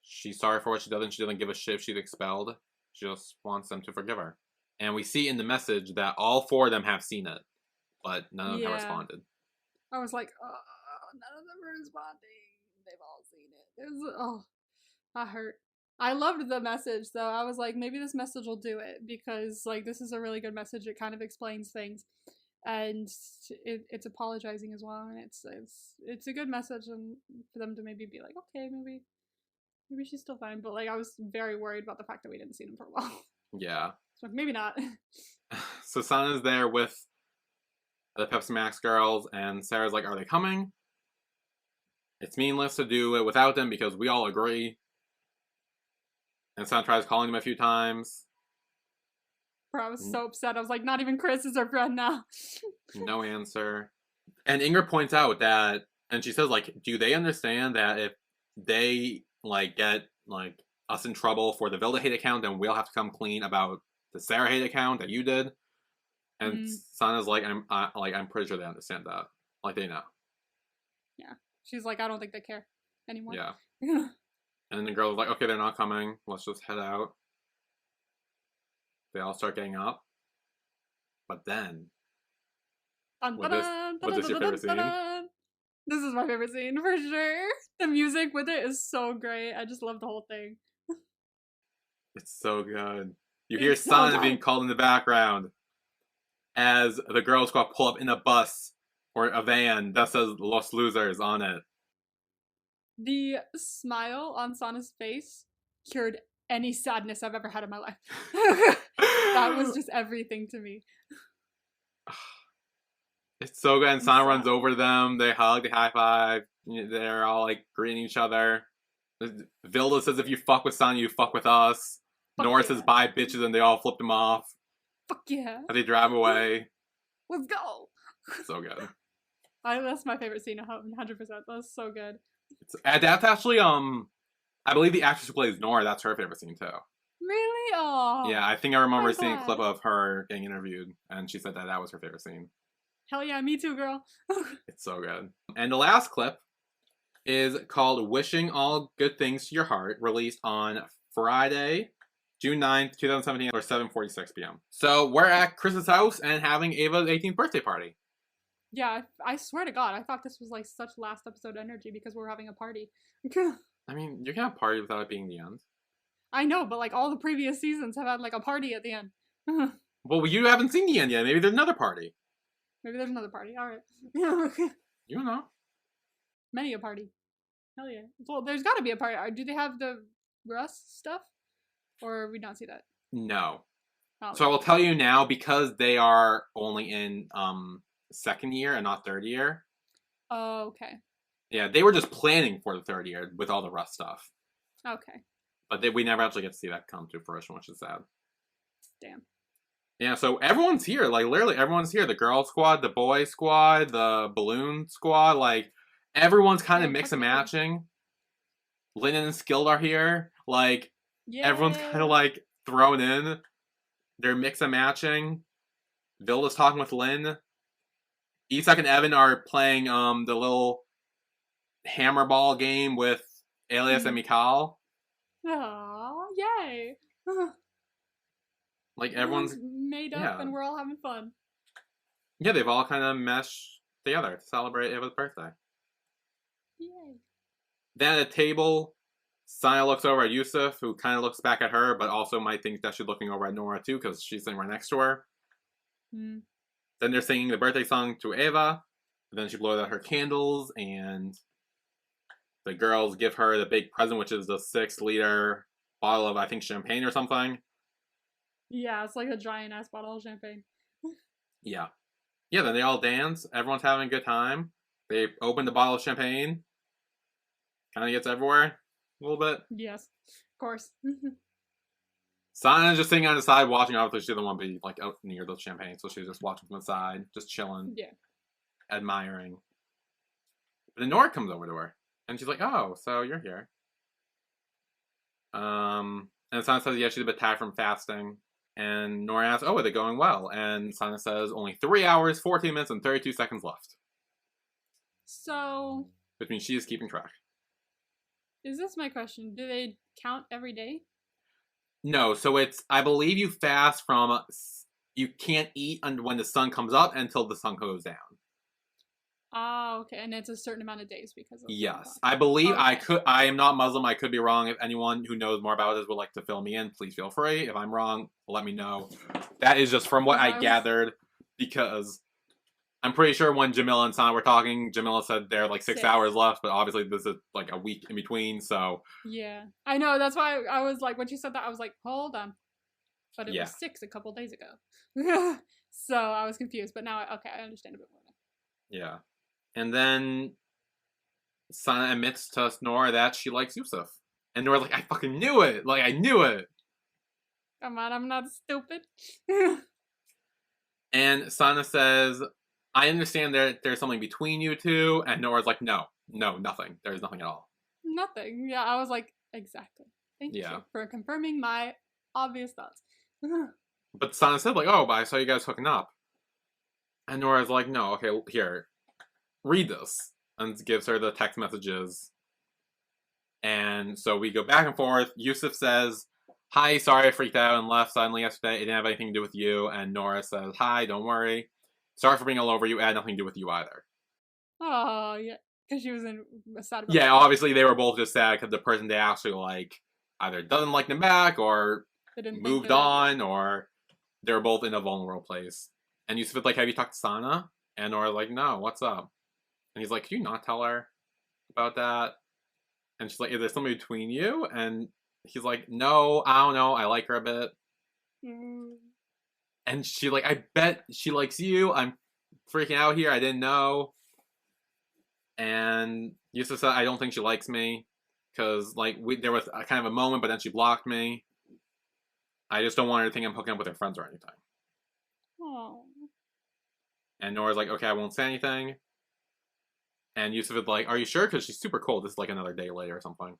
She's sorry for what she does and she doesn't give a shit if she's expelled. She just wants them to forgive her. And we see in the message that all 4 of them have seen it, but none of them have responded. I was like, oh, none of them are responding. They've all seen it. It was, that hurt. I loved the message, though. I was like, maybe this message will do it, because, like, this is a really good message. It kind of explains things. And it's apologizing as well, and it's a good message, and for them to maybe be like, okay, maybe she's still fine. But, like, I was very worried about the fact that we didn't see them for a while. Yeah. So, maybe not. So Sana's there with the Pepsi Max girls, and Sarah's like, are they coming? It's meaningless to do it without them because we all agree. And Sana tries calling them a few times. Bro, I was so upset. I was like, not even Chris is our friend now. No answer. And Ingrid points out that, and she says, like, do they understand that if they, like, get, like, us in trouble for the Vilda hate account, then we'll have to come clean about the Sarah hate account that you did? And Sana's like, I'm pretty sure they understand that. Like, they know. Yeah. She's like, I don't think they care anymore. Yeah. And the girl's like, okay, they're not coming. Let's just head out. They all start getting up. But then... Was this your favorite scene? This is my favorite scene, for sure. The music with it is so great. I just love the whole thing. It's so good. You hear Sana being called in the background as the girls go pull up in a bus or a van that says Los Losers on it. The smile on Sana's face cured any sadness I've ever had in my life. That was just everything to me. It's so good. And Sana runs over them. They hug, they high five. They're all like greeting each other. Vilda says, if you fuck with Sana, you fuck with us. Fuck Nora yeah. says bye bitches and they all flipped him off Fuck yeah. as they drive away. Let's go. So good. That's my favorite scene, 100%. That's so good. That's actually, I believe the actress who plays Nora, that's her favorite scene too. Really? Oh. Yeah, I think I remember I'm seeing a glad. clip of her getting interviewed, and she said that was her favorite scene. Hell yeah, me too, girl. It's so good. And the last clip is called Wishing All Good Things to Your Heart, released on Friday, June 9th, 2017, or 7:46 p.m. So we're at Chris's house and having Ava's 18th birthday party. Yeah, I swear to God, I thought this was like such last episode energy because we're having a party. I mean, you can have a party without it being the end. I know, but like all the previous seasons have had like a party at the end. Well, you haven't seen the end yet. Maybe there's another party. Maybe there's another party. All right. You don't know. Many a party. Hell yeah. Well, there's got to be a party. Do they have the Russ stuff? Or we not see that? No. Oh, So I will tell you now, because they are only in second year and not third year. Oh, okay. Yeah, they were just planning for the third year with all the Rust stuff. Okay. But we never actually get to see that come to fruition, which is sad. Damn. Yeah, so everyone's here. Like, literally everyone's here. The girl squad, the boy squad, the balloon squad. Like, everyone's kind of Yeah, mix and technically. matching. Lyndon and Skilled are here. Like, Yeah. everyone's kind of, like, thrown in. They're mix and matching. Vilda's talking with Lynn. Isak and Evan are playing the little hammer ball game with Elias and Mikal. Aw, yay. Like, everyone's... made up yeah. and we're all having fun. Yeah, they've all kind of meshed together to celebrate Ava's birthday. Yay. Then at a table, Saya looks over at Yusuf, who kind of looks back at her, but also might think that she's looking over at Nora too, because she's sitting right next to her. Mm. Then they're singing the birthday song to Ava. Then she blows out her candles, and the girls give her the big present, which is the 6-liter bottle of, I think, champagne or something. Yeah, it's like a giant ass bottle of champagne. Yeah. Yeah, then they all dance. Everyone's having a good time. They open the bottle of champagne. Kind of gets everywhere a little bit. Yes, of course. Sana's just sitting on the side watching. Obviously, she doesn't want to be like out near the champagne, so she's just watching from the side, just chilling, Yeah. admiring. But then Nora comes over to her, and she's like, "Oh, so you're here." And Sana says, "Yeah, she's a bit tired from fasting." And Nora asks, "Oh, are they going well?" And Sana says, "Only 3 hours, 14 minutes, and 32 seconds left." So, Which means she is keeping track. is this my question? Do they count every day? No, so it's, I believe you fast from, you can't eat when the sun comes up until the sun goes down. Oh, okay. And it's a certain amount of days because of Yes. I believe Okay. I am not Muslim, I could be wrong. If anyone who knows more about this would like to fill me in, please feel free. If I'm wrong, let me know. That is just from what I gathered, because I'm pretty sure when Jamila and Sana were talking, Jamila said there are like 6 6. hours left, but obviously this is like a week in between, so. Yeah. I know, that's why I was like, when she said that, I was like, hold on. But it Yeah. was 6 a couple days ago. So I was confused, but now, okay, I understand a bit more now. Yeah. And then Sana admits to Nora that she likes Yusuf. And Nora's like, I fucking knew it! Like, I knew it! Come on, I'm not stupid. And Sana says, I understand that there's something between you two. And Nora's like, no, nothing. There's nothing at all. Nothing. Yeah, I was like, exactly. Thank Yeah. you for confirming my obvious thoughts. But Sana said, like, oh, but I saw you guys hooking up. And Nora's like, no, okay, here, read this. And gives her the text messages. And so we go back and forth. Yusuf says, hi, sorry I freaked out and left suddenly yesterday. It didn't have anything to do with you. And Nora says, hi, don't worry. Sorry for being all over you. It had nothing to do with you either. Oh, yeah. Because she was sad about Yeah, that. obviously they were both just sad because the person they actually like either doesn't like them back or They didn't think moved that- on, or they're both in a vulnerable place. And Yusuf is like, have you talked to Sana? And Nora's like, no, what's up? And he's like, could you not tell her about that? And she's like, is there something between you? And he's like, no, I don't know. I like her a bit. Mm. And she like, I bet she likes you. I'm freaking out here. I didn't know. And Yusuf said, I don't think she likes me. Because like there was a kind of a moment, but then she blocked me. I just don't want her to think I'm hooking up with her friends or anything. Oh. And Nora's like, okay, I won't say anything. And Yusuf is like, are you sure? Because she's super cold. This is like another day later or something.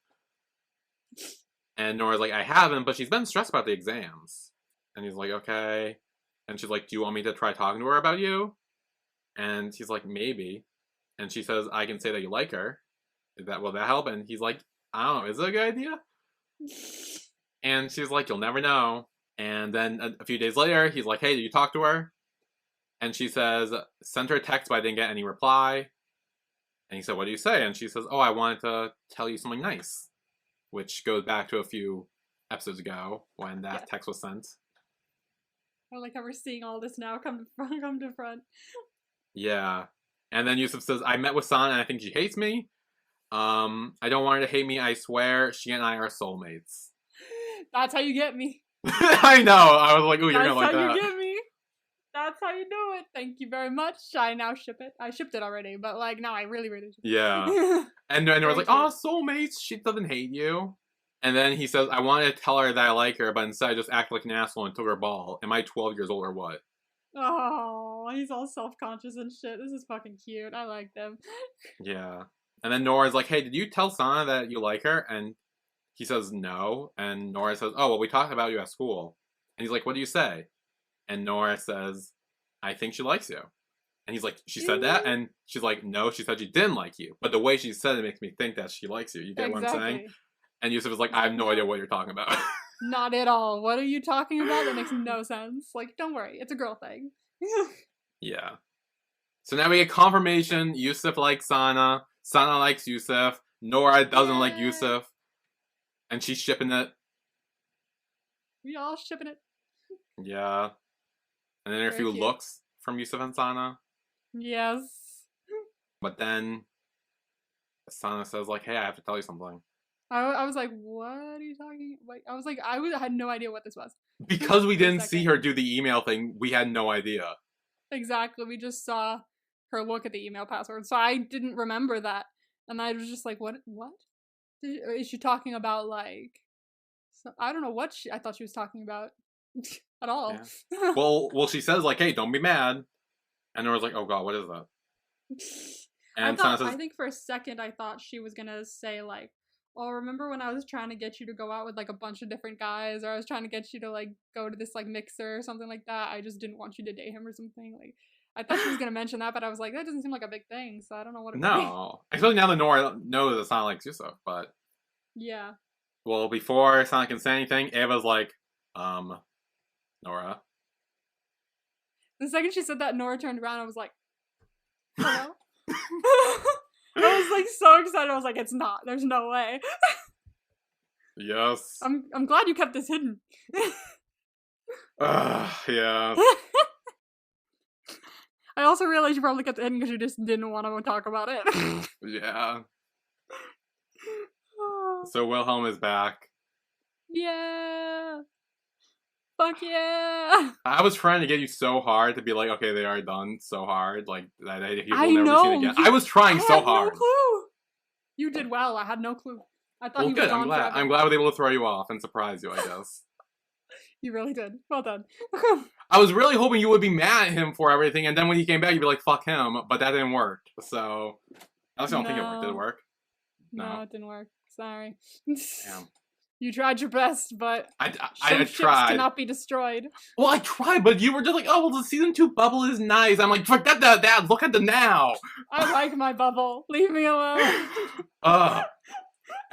And Nora's like, I haven't, but she's been stressed about the exams. And he's like, okay. And she's like, do you want me to try talking to her about you? And he's like, maybe. And she says, I can say that you like her. Will that help? And he's like, I don't know, is it a good idea? And she's like, you'll never know. And then a few days later, he's like, hey, did you talk to her? And she says, sent her a text, but I didn't get any reply. And he said, what do you say? And she says, oh, I wanted to tell you something nice. Which goes back to a few episodes ago when that text was sent. I like how we're seeing all this now come to front. Yeah. And then Yusuf says, I met with Sana and I think she hates me. I don't want her to hate me, I swear. She and I are soulmates. That's how you get me. I know. I was like, ooh, you're gonna like that. That's how you get me. That's how you do it. Thank you very much. I now ship it. I shipped it already, but like, no, I really ship it. Yeah. And I was like, oh, soulmates. She doesn't hate you. And then he says, I wanted to tell her that I like her, but instead I just acted like an asshole and took her ball. Am I 12 years old or what? Oh, he's all self-conscious and shit. This is fucking cute. I like them. Yeah. And then Nora's like, hey, did you tell Sana that you like her? And he says no. And Nora says, oh, well, we talked about you at school. And he's like, what do you say? And Nora says, I think she likes you. And he's like, she said that? And she's like, no, she said she didn't like you. But the way she said it makes me think that she likes you. You get what I'm saying? And Yusuf is like, I have no idea what you're talking about. Not at all. What are you talking about? That makes no sense. Like, don't worry. It's a girl thing. Yeah. So now we get confirmation. Yusuf likes Sana. Sana likes Yusuf. Nora doesn't like Yusuf. And she's shipping it. We all shipping it. Yeah. And then there are a few looks from Yusuf and Sana. Yes. But then Sana says, like, hey, I have to tell you something. I was like, what are you talking about? Like, I had no idea what this was. Because we didn't see her do the email thing, we had no idea. Exactly. We just saw her look at the email password. So I didn't remember that. And I was just like, what? Is she talking about, like... I don't know what I thought she was talking about at all. Yeah. well, she says, like, hey, don't be mad. And Nora's like, oh god, what is that? And I think for a second I thought she was gonna say, like, oh, remember when I was trying to get you to go out with, like, a bunch of different guys, or I was trying to get you to, like, go to this, like, mixer or something like that. I just didn't want you to date him or something. Like, I thought she was gonna mention that, but I was like, that doesn't seem like a big thing, so I don't know what it would be. No. Especially now that Nora knows it's not like Yusuf, but... Yeah. Well, before Sana can say anything, Ava's like, Nora. The second she said that, Nora turned around and was like, hello? I was like so excited. I was like, it's not. There's no way. Yes. I'm glad you kept this hidden. Yeah. I also realized you probably kept it hidden because you just didn't want to talk about it. Yeah. So Wilhelm is back. Yeah. Fuck yeah. I was trying to get you so hard to be like, okay, they are done so hard. Like, that he will I never know. see it again. I was trying so hard. I had no clue. You did well. I had no clue. I thought he was good. gone I'm glad. forever. I'm glad I was able to throw you off and surprise you, I guess. You really did. Well done. I was really hoping you would be mad at him for everything, and then when he came back, you'd be like, fuck him. But that didn't work. So, I don't think it worked. Did it work? No, it didn't work. Sorry. Damn. You tried your best, but I ships tried. cannot be destroyed. Well, I tried, but you were just like, oh, well, the season 2 bubble is nice. I'm like, forget that. Look at the now. I like my bubble. Leave me alone.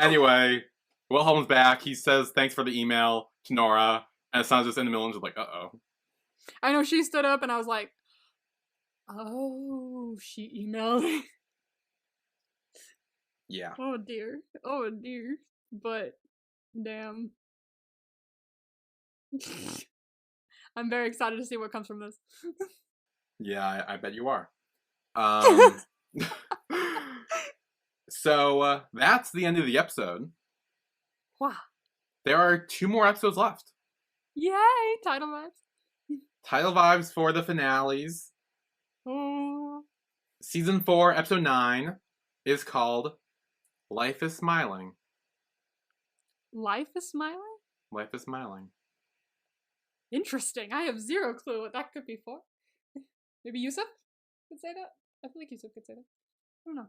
Anyway, Wilhelm's back. He says thanks for the email to Nora, and Sana's just in the middle and just like, uh-oh. I know she stood up, and I was like, oh, she emailed me. Yeah. Oh dear. But damn. I'm very excited to see what comes from this. Yeah, I bet you are. So, that's the end of the episode. Wow. There are 2 more episodes left. Yay! Title vibes. Title vibes for the finales. Oh. Season 4, episode 9 is called Life is Smiling. Life is smiling? Life is Smiling. Interesting. I have zero clue what that could be for. Maybe Yusuf could say that? I feel like Yusuf could say that. I don't know.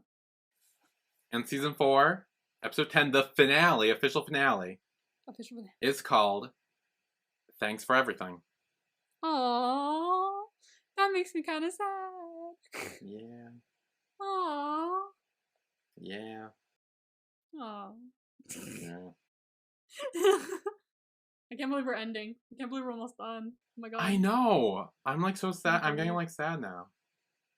And season 4, episode 10, the finale, official finale, Official. is called Thanks for Everything. Aww. That makes me kind of sad. Yeah. Aww. Yeah. Aww. Yeah. I can't believe we're ending. I can't believe we're almost done. Oh my god. I know. I'm like so sad. I'm getting Mhm. like sad now.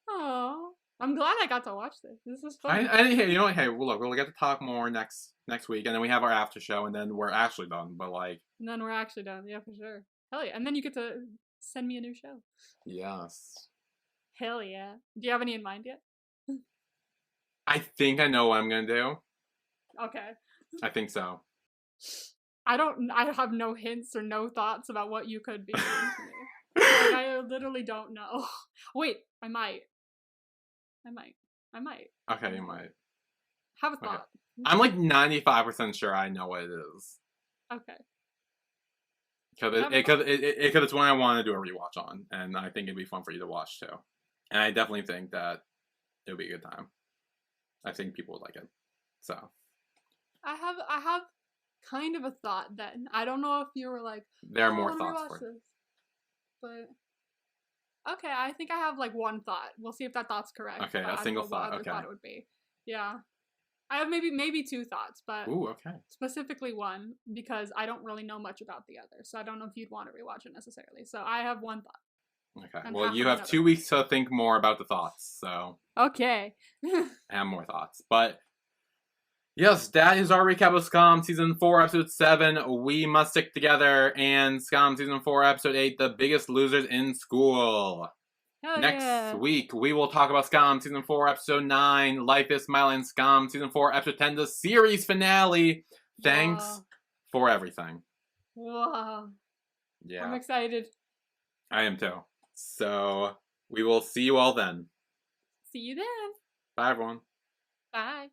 Aww. I'm glad I got to watch this. This is fun. Hey, you know what? Hey, look, we'll get to talk more next week, and then we have our after show, and then we're actually done. But like, And then we're actually done. Yeah, for sure. Hell yeah. And then you get to send me a new show. yes, Hell yeah. Do you have any in mind yet? I think I know what I'm gonna do. Okay. I think so. I have no hints or no thoughts about what you could be doing to me. Like, I literally don't know. Wait, I might. Okay, you might. Have a Okay. thought. I'm like 95% sure I know what it is. Okay. Because it's one I want to do a rewatch on, and I think it'd be fun for you to watch too. And I definitely think that it would be a good time. I think people would like it. So I have kind of a thought then. I don't know if you were like, there are "Oh, I more wanna thoughts rewatch for it. this." But okay, I think I have like one thought. We'll see if that thought's correct. Okay, but a I don't single know what thought, other okay. thought it would be. Yeah. I have maybe two thoughts, but Ooh, okay. specifically one because I don't really know much about the other. So I don't know if you'd want to rewatch it necessarily. So I have one thought. Okay. And Well, half you of have another 2 weeks to think more about the thoughts, so Okay. I have more thoughts. But yes, that is our recap of Skam season 4, episode 7. We must stick together, and Skam season 4, episode 8. The biggest losers in school. Hell Next yeah. week, we will talk about Skam season 4, episode 9. Life is Smiling. Skam season 4, episode 10. The series finale. Thanks Wow. for everything. Wow. Yeah, I'm excited. I am too. So we will see you all then. See you then. Bye, everyone. Bye.